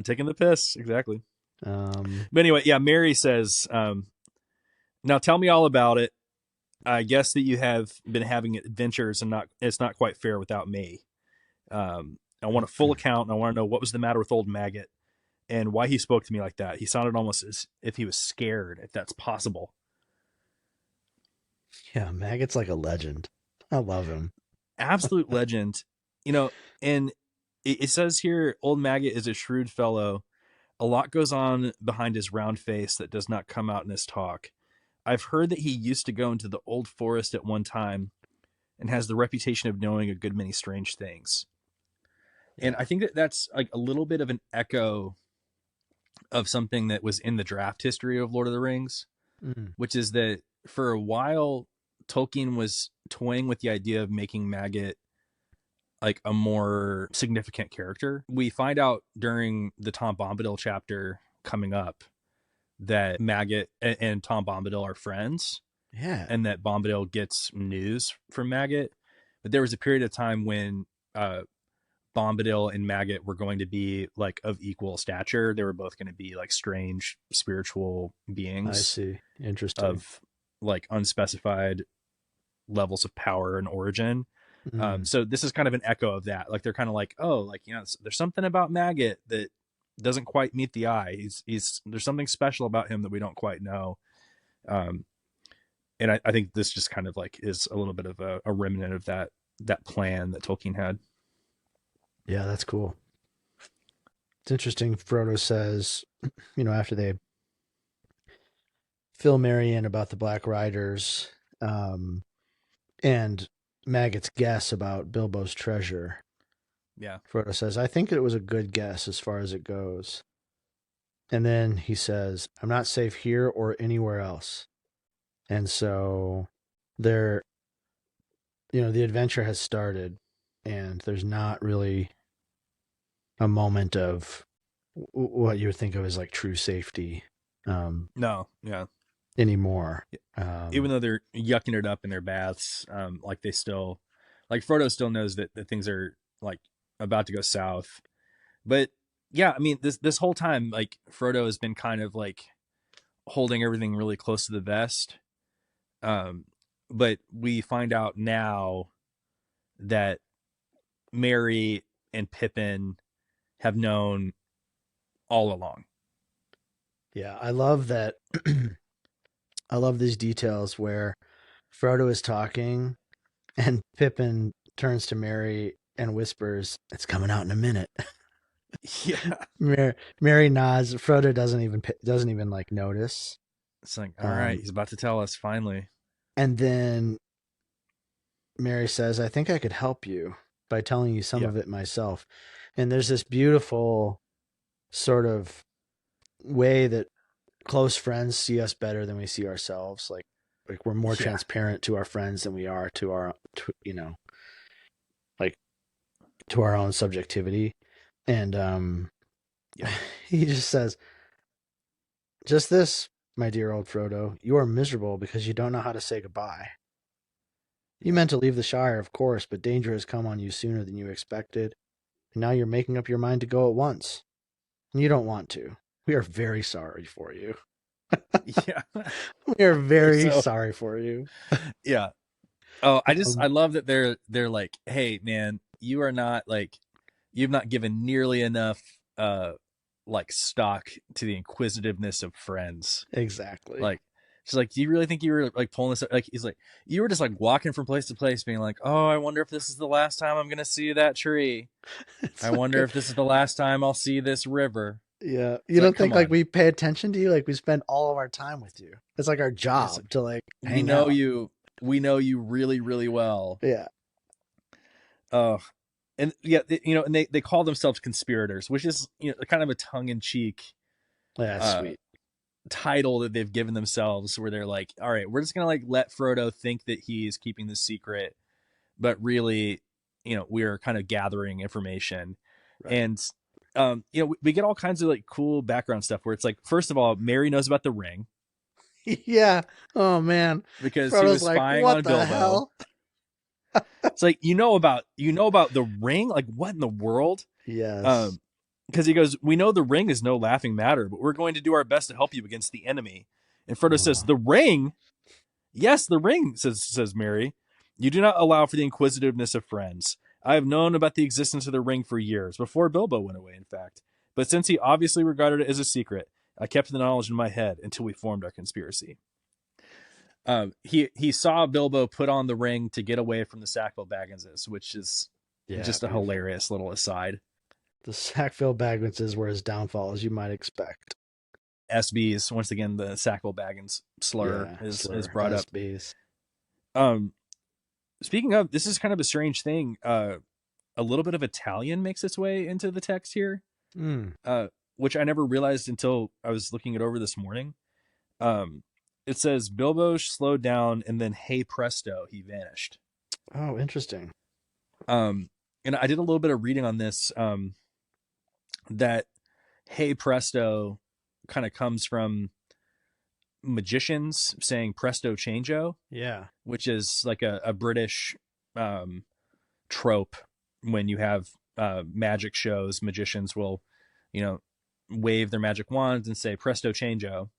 taking the piss. Exactly. But anyway, yeah, Merry says, now tell me all about it. I guess that you have been having adventures and it's not quite fair without me. I want a full account, and I want to know what was the matter with old Maggot and why he spoke to me like that. He sounded almost as if he was scared, if that's possible. Yeah, Maggot's like a legend. I love him. Absolute legend. And it says here, old Maggot is a shrewd fellow. A lot goes on behind his round face that does not come out in his talk. I've heard that he used to go into the old forest at one time and has the reputation of knowing a good many strange things. Yeah. And I think that that's like a little bit of an echo of something that was in the draft history of Lord of the Rings, which is that for a while, Tolkien was toying with the idea of making Maggot like a more significant character. We find out during the Tom Bombadil chapter coming up that Maggot and Tom Bombadil are friends. Yeah. And that Bombadil gets news from Maggot. But there was a period of time when Bombadil and Maggot were going to be like of equal stature. They were both going to be like strange spiritual beings. I see. Interesting. Of like unspecified levels of power and origin. So this is kind of an echo of that. Like, they're kind of like, oh, like, there's something about Maggot that doesn't quite meet the eye. There's something special about him that we don't quite know. And I think this just kind of like is a little bit of a remnant of that plan that Tolkien had. Yeah, that's cool. It's interesting. Frodo says, after they fill Merry in about the Black Riders, and Maggot's guess about Bilbo's treasure. Yeah. Frodo says, I think it was a good guess as far as it goes. And then he says, I'm not safe here or anywhere else. And so the adventure has started, and there's not really a moment of what you would think of as like true safety. No. Yeah. Anymore. Even though they're yucking it up in their baths, like they still, like Frodo still knows that things are like about to go south. But yeah, I mean, this whole time, like, Frodo has been kind of like holding everything really close to the vest. But we find out now that Merry and Pippin have known all along. Yeah, I love that. I love these details where Frodo is talking and Pippin turns to Merry and whispers, "It's coming out in a minute." Yeah. Merry nods. Frodo doesn't even like notice. It's like, all right, he's about to tell us finally. And then Merry says, "I think I could help you by telling you some of it myself." And there's this beautiful sort of way that close friends see us better than we see ourselves. Like we're more transparent to our friends than we are to our, like to our own subjectivity. And he just says, "Just this, my dear old Frodo, you are miserable because you don't know how to say goodbye. You meant to leave the Shire, of course, but danger has come on you sooner than you expected. And now you're making up your mind to go at once. And you don't want to. We are very sorry for you." Yeah. We are very sorry for you. Yeah. Oh, I love that they're like, hey man, you are not like, you've not given nearly enough like stock to the inquisitiveness of friends. Exactly. Like, she's like, do you really think you were like pulling this? Like, he's like, you were just like walking from place to place being like, oh, I wonder if this is the last time I'm going to see that tree. I wonder if this is the last time I'll see this river. Yeah. You don't think like we pay attention to you? Like we spend all of our time with you. It's like our job to like hang out. We know you really, really well. Yeah. And yeah, and they call themselves conspirators, which is, kind of a tongue in cheek sweet title that they've given themselves, where they're like, all right, we're just going to like let Frodo think that he is keeping this secret, but really, we're kind of gathering information. Right. And, we get all kinds of like cool background stuff where it's like, first of all, Merry knows about the ring. Yeah. Oh man. Because Frodo's he was spying on Bilbo. Hell? It's like, you know about the ring? Like, what in the world? Yes. Because he goes, we know the ring is no laughing matter, but we're going to do our best to help you against the enemy. And Frodo says, the ring? Yes, the ring, says Merry. You do not allow for the inquisitiveness of friends. I have known about the existence of the ring for years, before Bilbo went away, in fact. But since he obviously regarded it as a secret, I kept the knowledge in my head until we formed our conspiracy. He saw Bilbo put on the ring to get away from the Sackville Bagginses, which is just a hilarious little aside. The Sackville Bagginses were his downfall, as you might expect. SBs, once again, the Sackville Baggins slur is brought SBs. up. Speaking of, this is kind of a strange thing. A little bit of Italian makes its way into the text here, which I never realized until I was looking it over this morning. It says Bilbo slowed down, and then hey presto, he vanished. Oh, interesting. And I did a little bit of reading on this. That hey presto kind of comes from magicians saying presto changeo. Yeah. Which is like a British trope. When you have magic shows, magicians will, wave their magic wands and say presto changeo.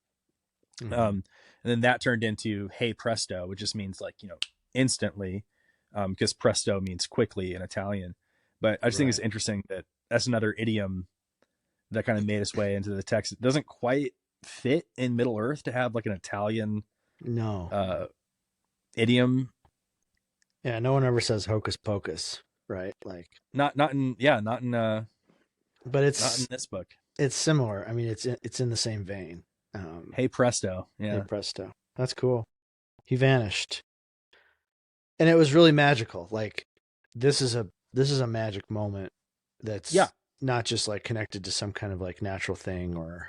Mm-hmm. And then that turned into hey presto, which just means like, instantly, because presto means quickly in Italian. But I just think it's interesting that that's another idiom that kind of made its way into the text. It doesn't quite fit in Middle Earth to have like an Italian idiom. Yeah, no one ever says hocus pocus, right? Like not in but it's not in this book. It's similar. I mean, it's in the same vein. Hey presto. Yeah. Hey presto. That's cool. He vanished. And it was really magical. Like this is a magic moment that's not just like connected to some kind of like natural thing or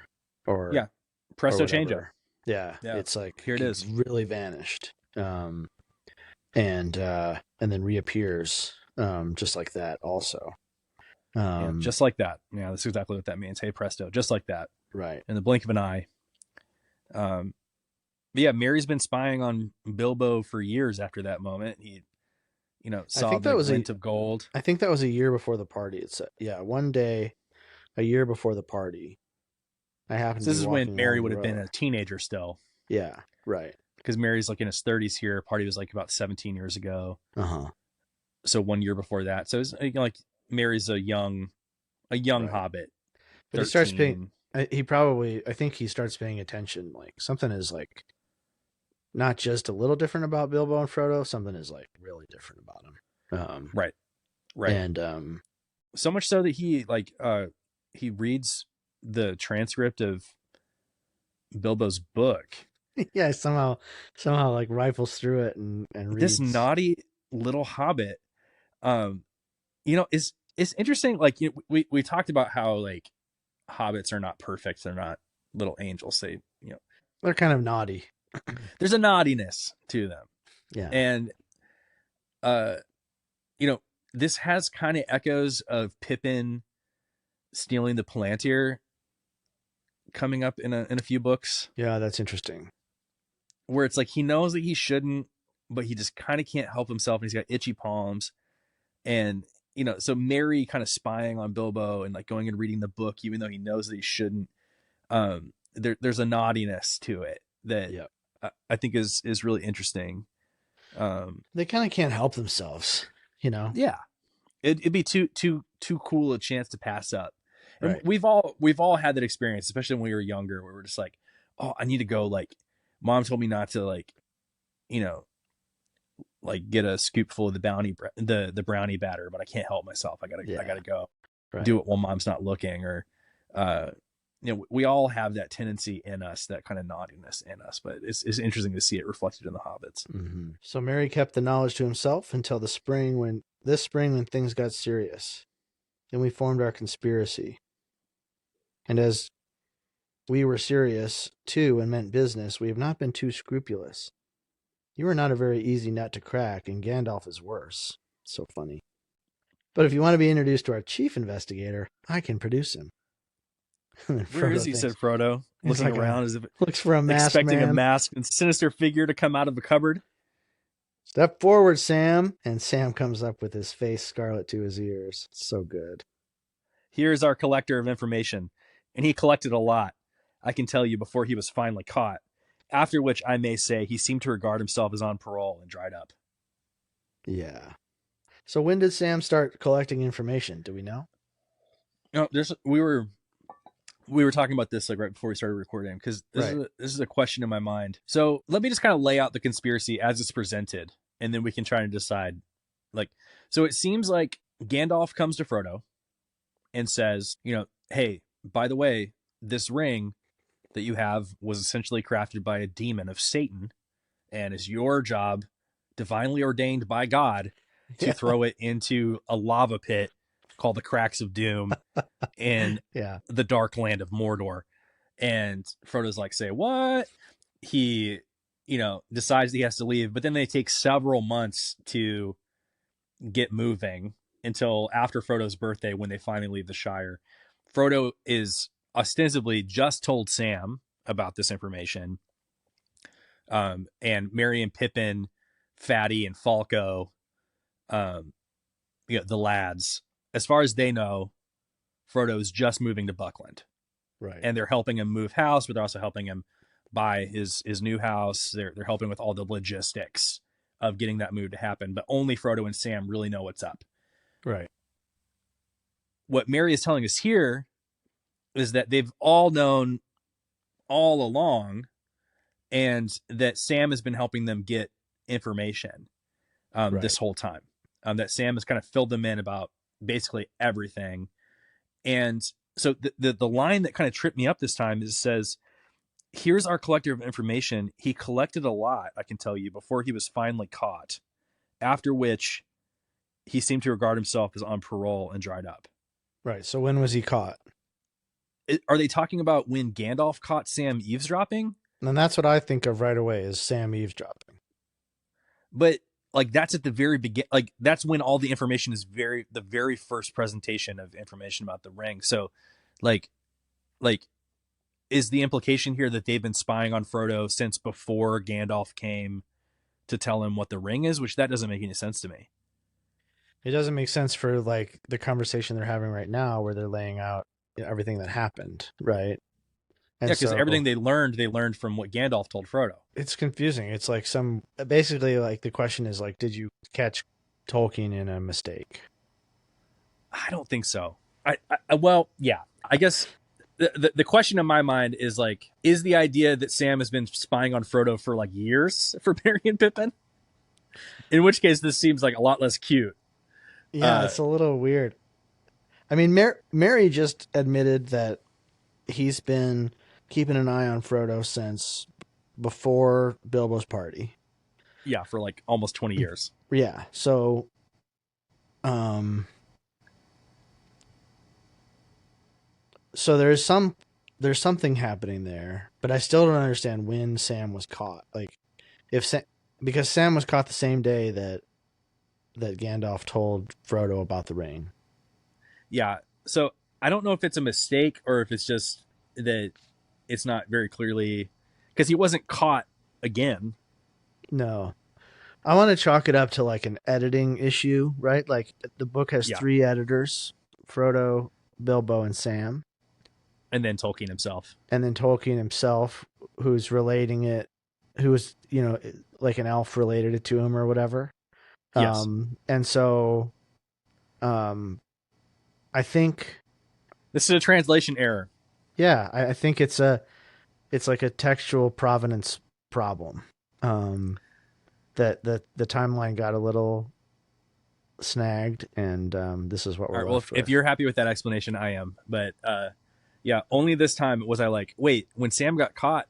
presto changeo. Yeah. It's like here it is. Really vanished. And then reappears just like that also. Just like that. Yeah, that's exactly what that means. Hey presto, just like that. Right. In the blink of an eye. But yeah, Merry's been spying on Bilbo for years after that moment. He, saw the glint of gold. I think that was a year before the party. It's one day, a year before the party. I happened. This is when Merry would have been a teenager still. Yeah, right. Because Merry's like in his 30s here. Party was like about 17 years ago. So 1 year before that. So it's like Merry's a young hobbit. But 13. He starts paying. I think he starts paying attention. Like something is like not just a little different about Bilbo and Frodo. Something is like really different about him. Right. And so much so that he reads the transcript of Bilbo's book. Yeah, somehow like rifles through it and reads. This naughty little hobbit, is interesting. Like, we talked about how like hobbits are not perfect. They're not little angels. They're kind of naughty. There's a naughtiness to them. Yeah. And, this has kind of echoes of Pippin stealing the Palantir coming up in a few books. Yeah, that's interesting. Where it's like he knows that he shouldn't, but he just kind of can't help himself, and he's got itchy palms. And so Merry kind of spying on Bilbo and like going and reading the book, even though he knows that he shouldn't. There's a naughtiness to it that I think is really interesting. They kind of can't help themselves, Yeah, it'd be too cool a chance to pass up. And right. we've all had that experience, especially when we were younger, where we're just like, oh, I need to go. Like, Mom told me not to like get a scoopful of the brownie batter, but I can't help myself. I gotta go do it while Mom's not looking. Or we all have that tendency in us, that kind of naughtiness in us, but it's interesting to see it reflected in the hobbits. Mm-hmm. So Merry kept the knowledge to himself until this spring when things got serious. Then we formed our conspiracy. And as we were serious too and meant business, we have not been too scrupulous. You are not a very easy nut to crack, and Gandalf is worse. So funny. But if you want to be introduced to our chief investigator, I can produce him. Where is he? Said Frodo, looking like around as if looks for a mask, expecting a masked and sinister figure to come out of the cupboard. Step forward, Sam. And Sam comes up with his face scarlet to his ears. So good. Here's our collector of information. And he collected a lot, I can tell you, before he was finally caught. After which I may say he seemed to regard himself as on parole and dried up. Yeah. So when did Sam start collecting information? Do we know? We were talking about this like right before we started recording, because this is a question in my mind. So let me just kind of lay out the conspiracy as it's presented, and then we can try to decide. So it seems like Gandalf comes to Frodo and says, hey, by the way, this ring that you have was essentially crafted by a demon of Satan, and is your job, divinely ordained by God, to throw it into a lava pit called the Cracks of Doom in the dark land of Mordor. And Frodo's like, say what? He, decides he has to leave, but then they take several months to get moving until after Frodo's birthday, when they finally leave the Shire. Frodo is ostensibly just told Sam about this information. And Merry and Pippin, Fatty and Falco, the lads, as far as they know, Frodo's just moving to Buckland. Right. And they're helping him move house, but they're also helping him buy his new house. They're helping with all the logistics of getting that move to happen. But only Frodo and Sam really know what's up. Right. What Merry is telling us here is that they've all known all along, and that Sam has been helping them get information this whole time. That Sam has kind of filled them in about basically everything. And so the line that kind of tripped me up this time says, here's our collector of information. He collected a lot, I can tell you, before he was finally caught, after which he seemed to regard himself as on parole and dried up. Right. So when was he caught? Are they talking about when Gandalf caught Sam eavesdropping? And that's what I think of right away, is Sam eavesdropping. But that's at the very beginning. That's when all the information is the very first presentation of information about the ring. So is the implication here that they've been spying on Frodo since before Gandalf came to tell him what the ring is? Which that doesn't make any sense to me. It doesn't make sense for the conversation they're having right now, where they're laying out everything that happened, right? And because everything they learned from what Gandalf told Frodo. It's confusing. It's basically the question is did you catch Tolkien in a mistake? I don't think so. I guess the question in my mind is is the idea that Sam has been spying on Frodo for years for Merry and Pippin? In which case this seems a lot less cute Yeah, it's a little weird. I mean, Mary just admitted that he's been keeping an eye on Frodo since before Bilbo's party. Yeah, for like almost 20 years. Yeah, so um so there's something happening there, but I still don't understand when Sam was caught. Like if Sam, because Sam was caught the same day that Gandalf told Frodo about the ring. Yeah. So I don't know if it's a mistake or if it's just that it's not very clearly, because he wasn't caught again. No. I want to chalk it up to like an editing issue, right? Like the book has 3 editors, Frodo, Bilbo, and Sam. And then Tolkien himself. And then Tolkien himself, who's relating it, who was, you know, like an elf related it to him or whatever. Yes. And so I think this is a translation error. Yeah, I think it's like a textual provenance problem. That the timeline got a little snagged, and this is what we're left with. If you're happy with that explanation, I am. But yeah, only this time was I like, wait, when Sam got caught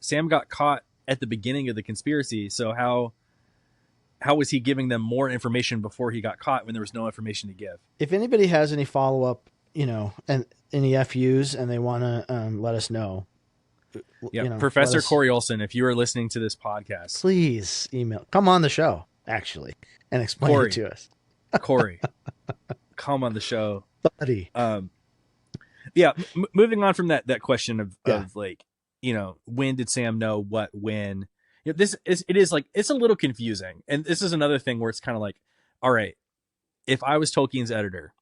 at the beginning of the conspiracy. So how was he giving them more information before he got caught when there was no information to give? If anybody has any follow up, you know, and any FUs, and they want to let us know. Yeah, you know, Professor Corey Olson, if you are listening to this podcast, please email. Come on the show, actually, and explain it to us. Corey, come on the show, buddy. Yeah, moving on from that question of like, you know, when did Sam know what when? You know, it is like, it's a little confusing, and this is another thing where it's kind of like, all right, if I was Tolkien's editor,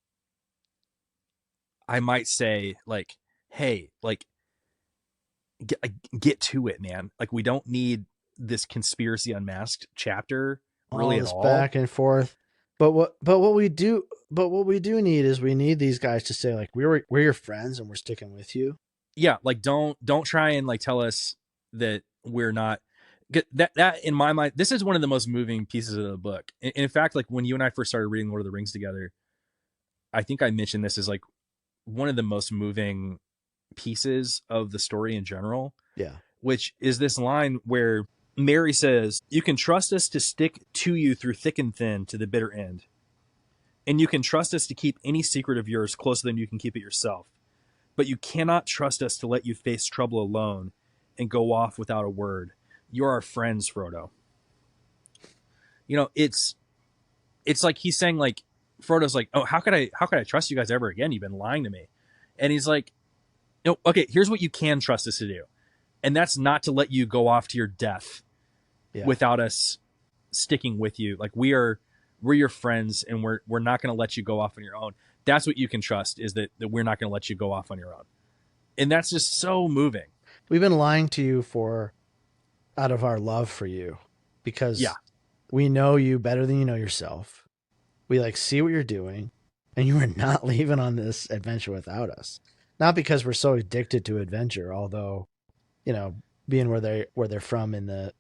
I might say like, hey, like, get to it, man. Like, we don't need this conspiracy unmasked chapter really at all. Back and forth. But what we do need is we need these guys to say like, we're your friends and we're sticking with you. Yeah, like don't try and like tell us that we're not. That in my mind, this is one of the most moving pieces of the book. In fact, like when you and I first started reading Lord of the Rings together, I think I mentioned this as like one of the most moving pieces of the story in general. Yeah. Which is this line where Merry says, "You can trust us to stick to you through thick and thin to the bitter end. And you can trust us to keep any secret of yours closer than you can keep it yourself. But you cannot trust us to let you face trouble alone and go off without a word. You're our friends, Frodo." You know, it's like he's saying like, Frodo's like, "Oh, how could I trust you guys ever again? You've been lying to me." And he's like, "No, okay, here's what you can trust us to do. And that's not to let you go off to your death without us sticking with you. Like we're your friends, and we're not going to let you go off on your own. That's what you can trust, is that we're not going to let you go off on your own." And that's just so moving. We've been lying to you out of our love for you, because we know you better than you know yourself. We like see what you're doing, and you are not leaving on this adventure without us. Not because we're so addicted to adventure, although, you know, being where they're from in the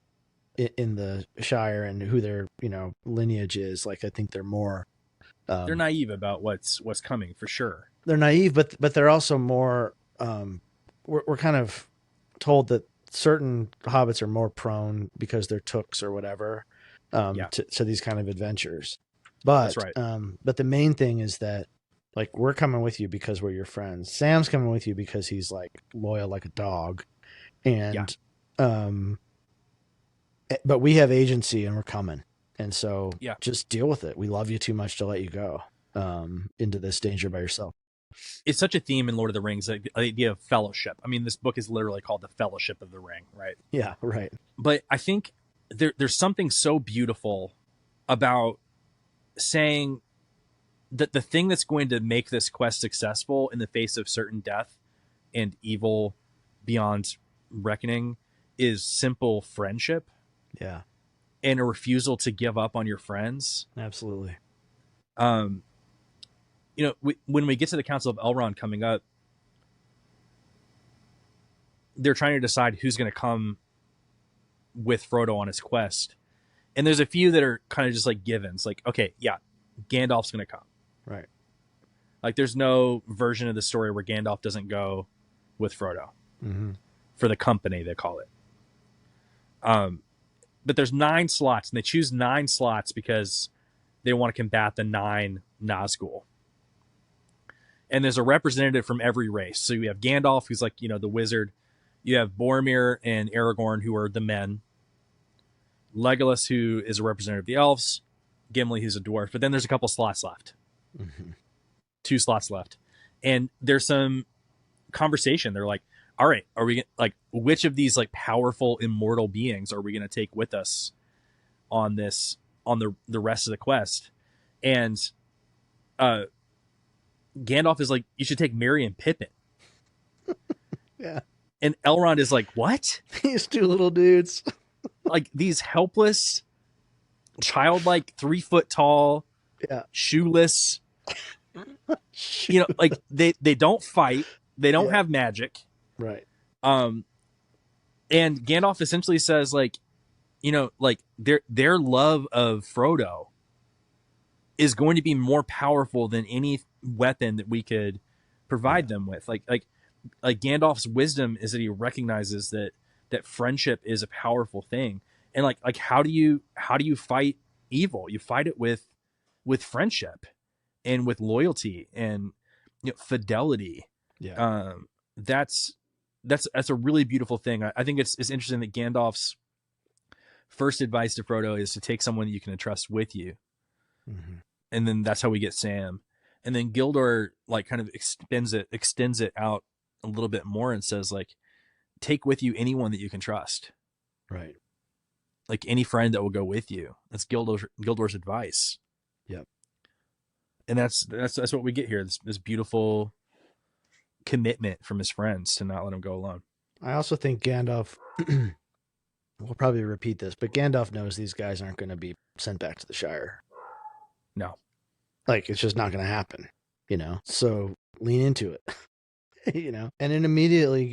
Shire and who their, you know, lineage is, like I think they're more they're naive about what's coming for sure. They're naive, but they're also more we're kind of told that certain hobbits are more prone, because they're tooks or whatever, to these kind of adventures. But that's right. But the main thing is that like we're coming with you because we're your friends. Sam's coming with you because he's like loyal like a dog, and but we have agency and we're coming, and so just deal with it. We love you too much to let you go into this danger by yourself. It's such a theme in Lord of the Rings, the idea of fellowship. I mean, this book is literally called The Fellowship of the Ring, right? Yeah, right. But I think there's something so beautiful about saying that the thing that's going to make this quest successful in the face of certain death and evil beyond reckoning is simple friendship. Yeah. And a refusal to give up on your friends. Absolutely. You know, when we get to the Council of Elrond coming up, they're trying to decide who's going to come with Frodo on his quest. And there's a few that are kind of just like givens. Like, okay, yeah, Gandalf's going to come. Right. Like there's no version of the story where Gandalf doesn't go with Frodo for the company, they call it. But there's 9 slots, and they choose 9 slots because they want to combat the 9 Nazgul. And there's a representative from every race. So you have Gandalf, who's like, the wizard. You have Boromir and Aragorn, who are the men. Legolas, who is a representative of the elves. Gimli, who's a dwarf. But then there's a couple slots left. 2 slots left. And there's some conversation. They're like, all right, are we like, which of these like powerful immortal beings are we going to take with us on the rest of the quest? And Gandalf is like, you should take Merry and Pippin. Yeah. And Elrond is like, what? These 2 little dudes. Like these helpless, childlike, 3 foot tall, shoeless, like they don't fight. They don't have magic. Right. And Gandalf essentially says like, like their love of Frodo is going to be more powerful than any weapon that we could provide them with. Like Gandalf's wisdom is that he recognizes that friendship is a powerful thing. And like how do you fight evil? You fight it with friendship and with loyalty and fidelity. Yeah. That's a really beautiful thing. I think it's interesting that Gandalf's first advice to Frodo is to take someone that you can entrust with you. And then that's how we get Sam. And then Gildor like kind of extends it out a little bit more and says like, take with you anyone that you can trust. Right. Like any friend that will go with you. That's Gildor's advice. Yep. And that's what we get here. This beautiful commitment from his friends to not let him go alone. I also think Gandalf, we'll probably repeat this, but Gandalf knows these guys aren't going to be sent back to the Shire. No. Like, it's just not going to happen, so lean into it, and it immediately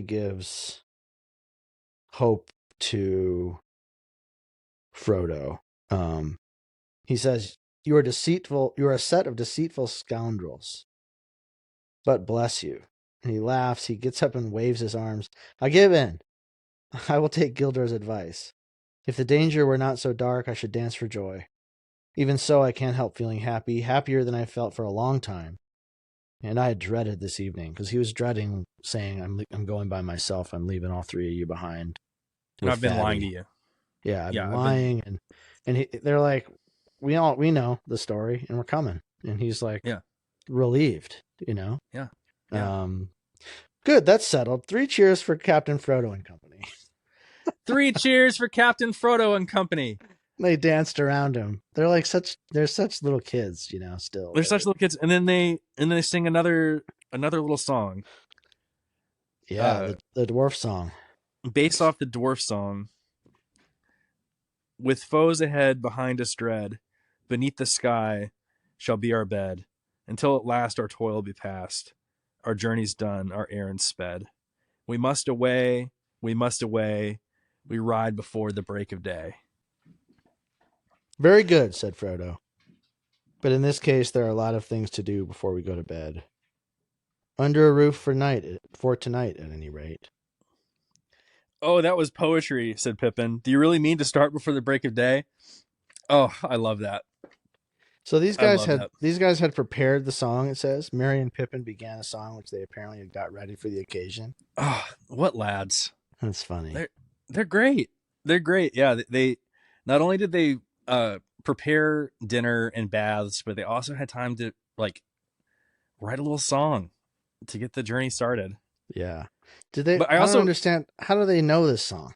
gives hope to Frodo. He says, you are a set of deceitful scoundrels, but bless you. And he laughs, he gets up and waves his arms. I give in. I will take Gildor's advice. If the danger were not so dark, I should dance for joy. Even so, I can't help feeling happy, happier than I felt for a long time. And I had dreaded this evening, because he was dreading saying, I'm going by myself, I'm leaving all 3 of you behind. And I've been lying to you. Yeah, I've been lying. And they're like, we know the story, and we're coming. And he's like, relieved, Yeah. Good, that's settled. 3 cheers for Captain Frodo and company. 3 cheers for Captain Frodo and company. They danced around him. They're such little kids, still. They're such little kids. And then they sing another little song. Yeah, the dwarf song. Based off the dwarf song. With foes ahead, behind us dread, beneath the sky shall be our bed. Until at last our toil be past, our journey's done, our errand sped. We must away, we ride before the break of day. Very good, said Frodo. But in this case, there are a lot of things to do before we go to bed. Under a roof for tonight, at any rate. Oh, that was poetry, said Pippin. Do you really mean to start before the break of day? Oh, I love that. So these guys had prepared the song, it says. Merry and Pippin began a song which they apparently had got ready for the occasion. Oh, what lads. That's funny. They're great. They're great. Yeah, they not only did they prepare dinner and baths, but they also had time to like write a little song to get the journey started. Yeah. Did they? But I also don't understand. How do they know this song?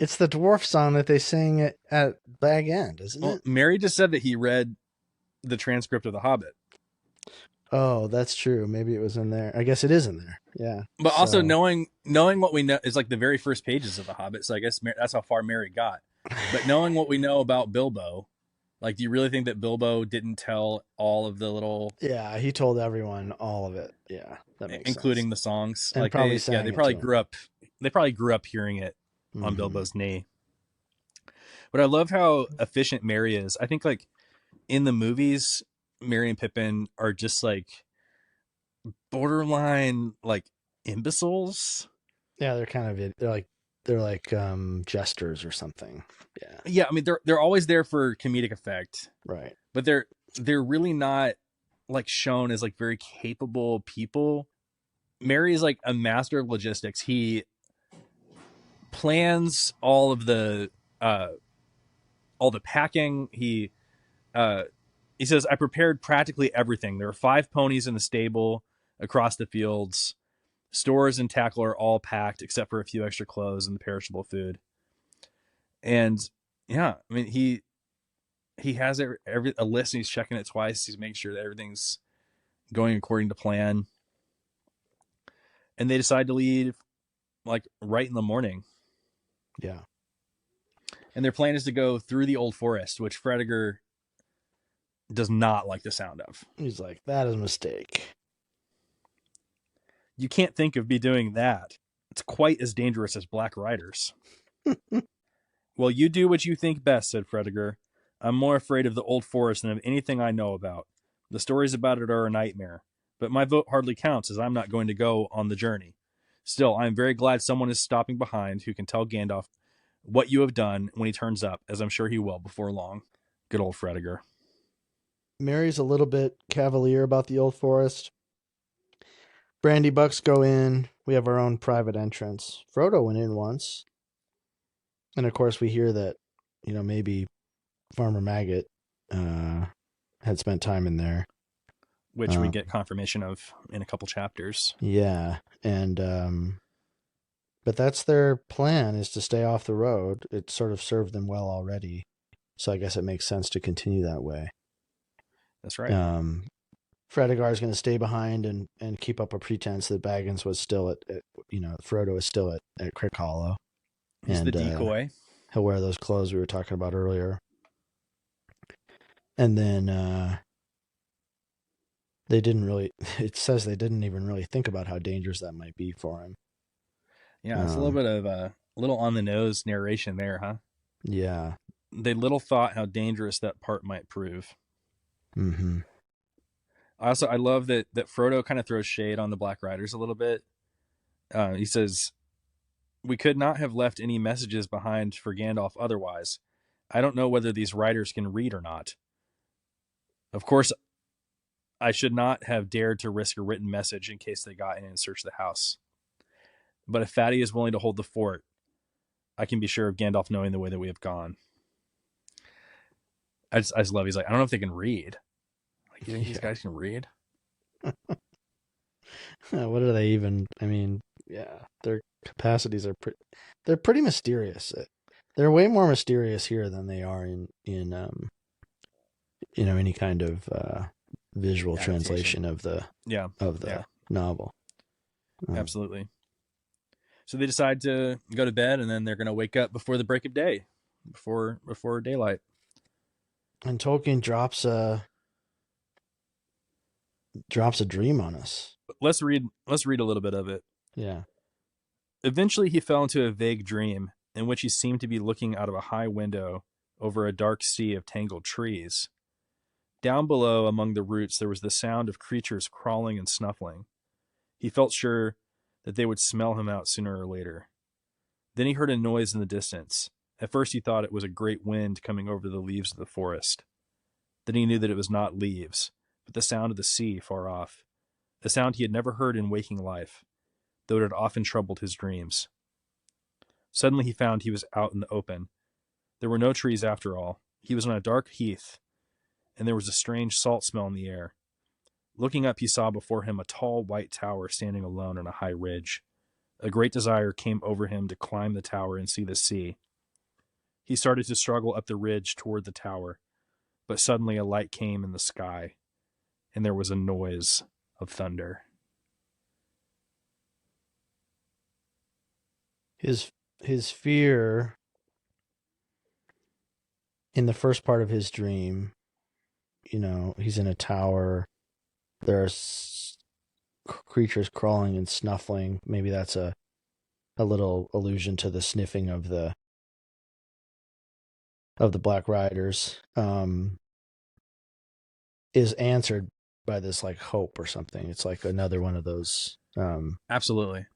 It's the dwarf song that they sing at Bag End, isn't it? Mary just said that he read the transcript of The Hobbit. Oh, that's true. Maybe it was in there. I guess it is in there. Yeah. But also knowing what we know is like the very first pages of The Hobbit. So I guess that's how far Mary got. But knowing what we know about Bilbo, like, do you really think that Bilbo didn't tell all of the little? Yeah, he told everyone all of it. Yeah, that makes including sense. the songs. And like they probably grew up hearing it on Bilbo's knee. But I love how efficient Merry is. I think like in the movies, Merry and Pippin are just like borderline like imbeciles. Yeah, they're like jesters or something. Yeah. Yeah, I mean they're always there for comedic effect. Right. But they're really not like shown as like very capable people. Merry is like a master of logistics. He plans all the packing. He says, I prepared practically everything. There are 5 ponies in the stable across the fields. Stores and tackle are all packed except for a few extra clothes and the perishable food. And yeah, I mean, he has a list and he's checking it twice. He's making sure that everything's going according to plan. And they decide to leave like right in the morning. Yeah. And their plan is to go through the old forest, which Frediger does not like the sound of. He's like, that is a mistake. You can't think of me doing that. It's quite as dangerous as Black Riders. Well, you do what you think best, said Frediger. I'm more afraid of the old forest than of anything I know about. The stories about it are a nightmare. But my vote hardly counts, as I'm not going to go on the journey. Still, I am very glad someone is stopping behind who can tell Gandalf what you have done when he turns up, as I'm sure he will before long. Good old Frediger. Merry's a little bit cavalier about the old forest. Brandy Bucks go in. We have our own private entrance. Frodo went in once. And of course we hear that, maybe Farmer Maggot had spent time in there. Which we get confirmation of in a couple chapters. Yeah. And but that's their plan, is to stay off the road. It sort of served them well already. So I guess it makes sense to continue that way. That's right. Fredigar is going to stay behind and keep up a pretense that Baggins was still at Frodo is still at Crick Hollow. He's the decoy. He'll wear those clothes we were talking about earlier. And then it says they didn't even really think about how dangerous that might be for him. Yeah, it's a little bit of a little on the nose narration there, huh? Yeah. They little thought how dangerous that part might prove. Mm-hmm. I love that Frodo kind of throws shade on the Black Riders a little bit. He says, we could not have left any messages behind for Gandalf otherwise. I don't know whether these riders can read or not. Of course, I should not have dared to risk a written message in case they got in and searched the house. But if Fatty is willing to hold the fort, I can be sure of Gandalf knowing the way that we have gone. I just love. He's like, I don't know if they can read. Like, you think these guys can read? What are they even? I mean, yeah, their capacities are they're pretty mysterious. They're way more mysterious here than they are in any kind of visual translation of the novel. Absolutely. So they decide to go to bed, and then they're going to wake up before the break of day, before daylight. And Tolkien drops a dream on us. Let's read a little bit of it. Yeah. Eventually he fell into a vague dream in which he seemed to be looking out of a high window over a dark sea of tangled trees. Down below among the roots there was the sound of creatures crawling and snuffling. He felt sure that they would smell him out sooner or later. Then he heard a noise in the distance. At first he thought it was a great wind coming over the leaves of the forest. Then he knew that it was not leaves, but the sound of the sea far off, a sound he had never heard in waking life, though it had often troubled his dreams. Suddenly he found he was out in the open. There were no trees after all. He was on a dark heath, and there was a strange salt smell in the air. Looking up, he saw before him a tall white tower standing alone on a high ridge. A great desire came over him to climb the tower and see the sea. He started to struggle up the ridge toward the tower, but suddenly a light came in the sky, and there was a noise of thunder. His fear in the first part of his dream, he's in a tower. There's creatures crawling and snuffling. Maybe that's a little allusion to the sniffing of the of the Black Riders, is answered by this like hope or something. It's like another one of those absolutely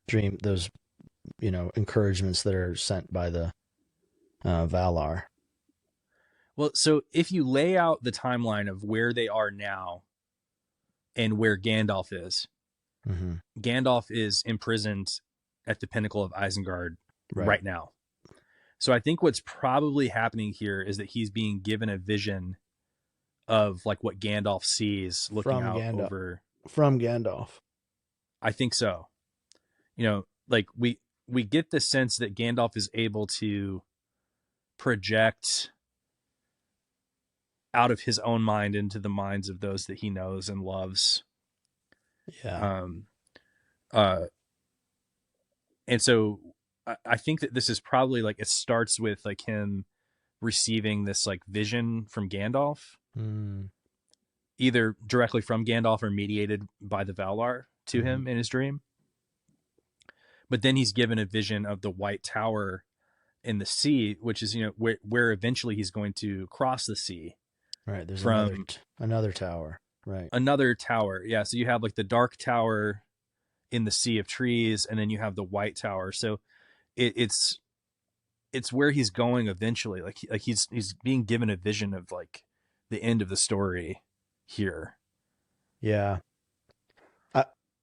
those encouragements that are sent by the Valar. Well, so if you lay out the timeline of where they are now and where Gandalf is, Gandalf is imprisoned at the pinnacle of Isengard right now. So I think what's probably happening here is that he's being given a vision of like what Gandalf sees looking from out Gandalf. over from Gandalf. I think so. Like we get the sense that Gandalf is able to project out of his own mind into the minds of those that he knows and loves. Yeah. And so I think that this is probably like, it starts with like him receiving this like vision from Gandalf, either directly from Gandalf or mediated by the Valar to him in his dream. But then he's given a vision of the White Tower in the sea, which is, where eventually he's going to cross the sea. Right. There's another tower. Right. Another tower. Yeah. So you have like the Dark Tower in the Sea of Trees, and then you have the White Tower. So it's where he's going eventually. Like he's being given a vision of like the end of the story here. Yeah.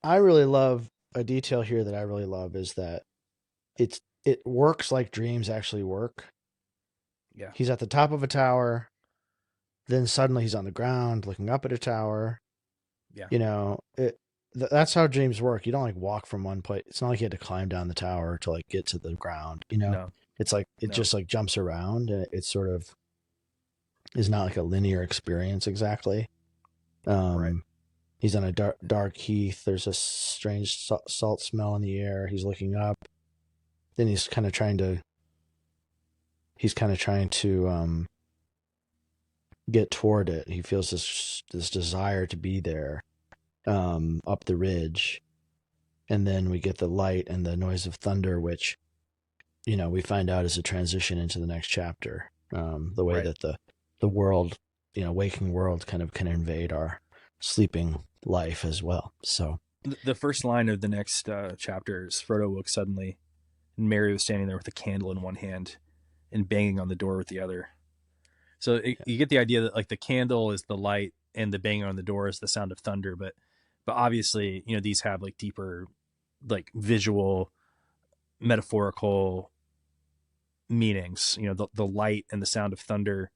I really love a detail here that I really love is that it works like dreams actually work. Yeah. He's at the top of a tower. Then suddenly he's on the ground looking up at a tower. Yeah. That's how dreams work. You don't like walk from one place. It's not like you had to climb down the tower to like get to the ground, No. It's like, it just like jumps around, and it sort of is not like a linear experience exactly. Right. He's on a dark heath. There's a strange salt smell in the air. He's looking up. Then he's kind of trying to get toward it. He feels this desire to be there, up the ridge. And then we get the light and the noise of thunder, which, we find out is a transition into the next chapter. The way that the world, waking world kind of can invade our sleeping life as well. So the first line of the next chapter is Frodo woke suddenly, and Merry was standing there with a candle in one hand and banging on the door with the other. So you get the idea that like the candle is the light and the banging on the door is the sound of thunder. But obviously, these have like deeper, like visual, metaphorical meanings. The light and the sound of thunder.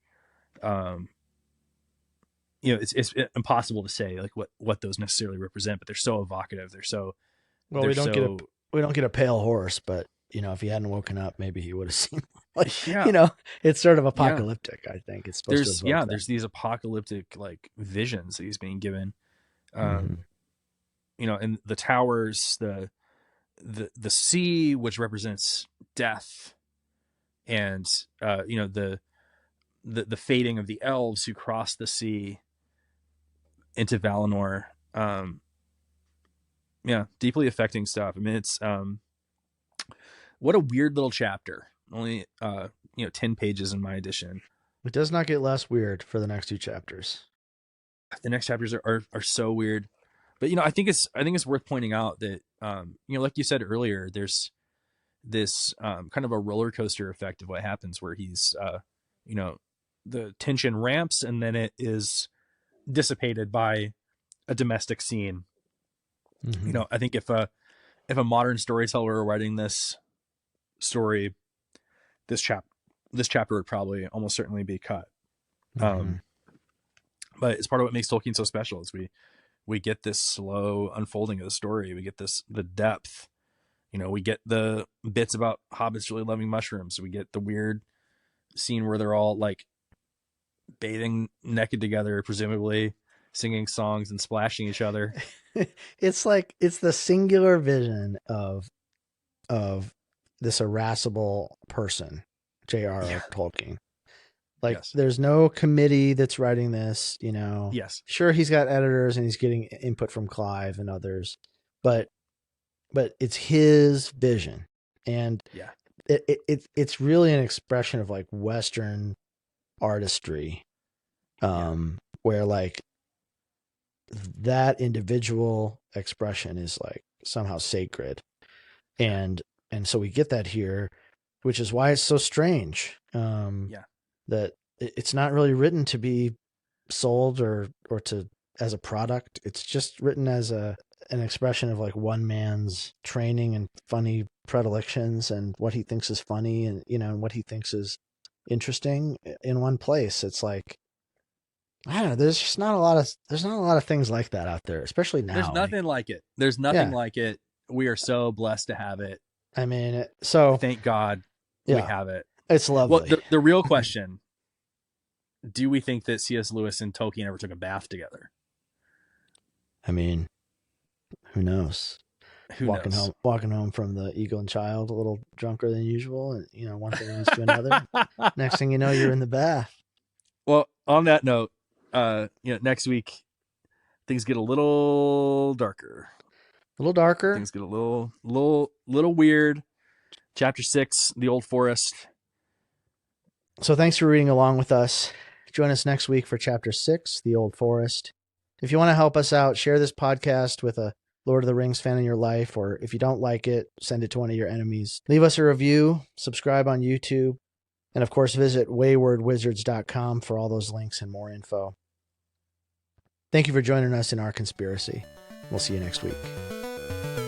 It's impossible to say like what those necessarily represent, but they're so evocative. They're so well. We don't get a pale horse, but if he hadn't woken up, maybe he would have seen. It's sort of apocalyptic. Yeah. I think it's supposed to. There's these apocalyptic like visions that he's being given. And the towers, the sea, which represents death, and the fating of the elves who cross the sea into Valinor. Deeply affecting stuff. I mean, it's what a weird little chapter. Only 10 pages in my edition. It does not get less weird for the next two chapters. The next chapters are so weird. But I think it's worth pointing out that like you said earlier, there's this kind of a roller coaster effect of what happens where he's the tension ramps and then it is dissipated by a domestic scene. I think if a modern storyteller were writing this story, this chapter would probably almost certainly be cut. But it's part of what makes Tolkien so special is we get this slow unfolding of the story. We get the depth. We get the bits about hobbits really loving mushrooms. We get the weird scene where they're all like bathing naked together, presumably singing songs and splashing each other. It's the singular vision of this irascible person, J.R.R. Tolkien. Like, there's no committee that's writing this, Yes. Sure, he's got editors and he's getting input from Clive and others, but it's his vision. And it's really an expression of like Western artistry, where like that individual expression is like somehow sacred. And so we get that here, which is why it's so strange. That it's not really written to be sold or to as a product. It's just written as an expression of like one man's training and funny predilections and what he thinks is funny and, you know, and what he thinks is interesting in one place. It's like, I don't know. There's not a lot of things like that out there, especially now. There's nothing like it. There's nothing like it. We are so blessed to have it. I mean, so thank God we have it. It's lovely. Well, the real question, do we think that C.S. Lewis and Tolkien ever took a bath together? I mean, who knows? Walking home from the Eagle and Child a little drunker than usual. And, you know, one thing leads to another. Next thing you know, you're in the bath. Well, on that note, next week, things get a little darker. Things get a little weird. Chapter 6, The Old Forest. So thanks for reading along with us. Join us next week for Chapter 6, The Old Forest. If you want to help us out, share this podcast with a Lord of the Rings fan in your life, or if you don't like it, send it to one of your enemies. Leave us a review, subscribe on YouTube, and of course visit waywardwizards.com for all those links and more info. Thank you for joining us in our conspiracy. We'll see you next week.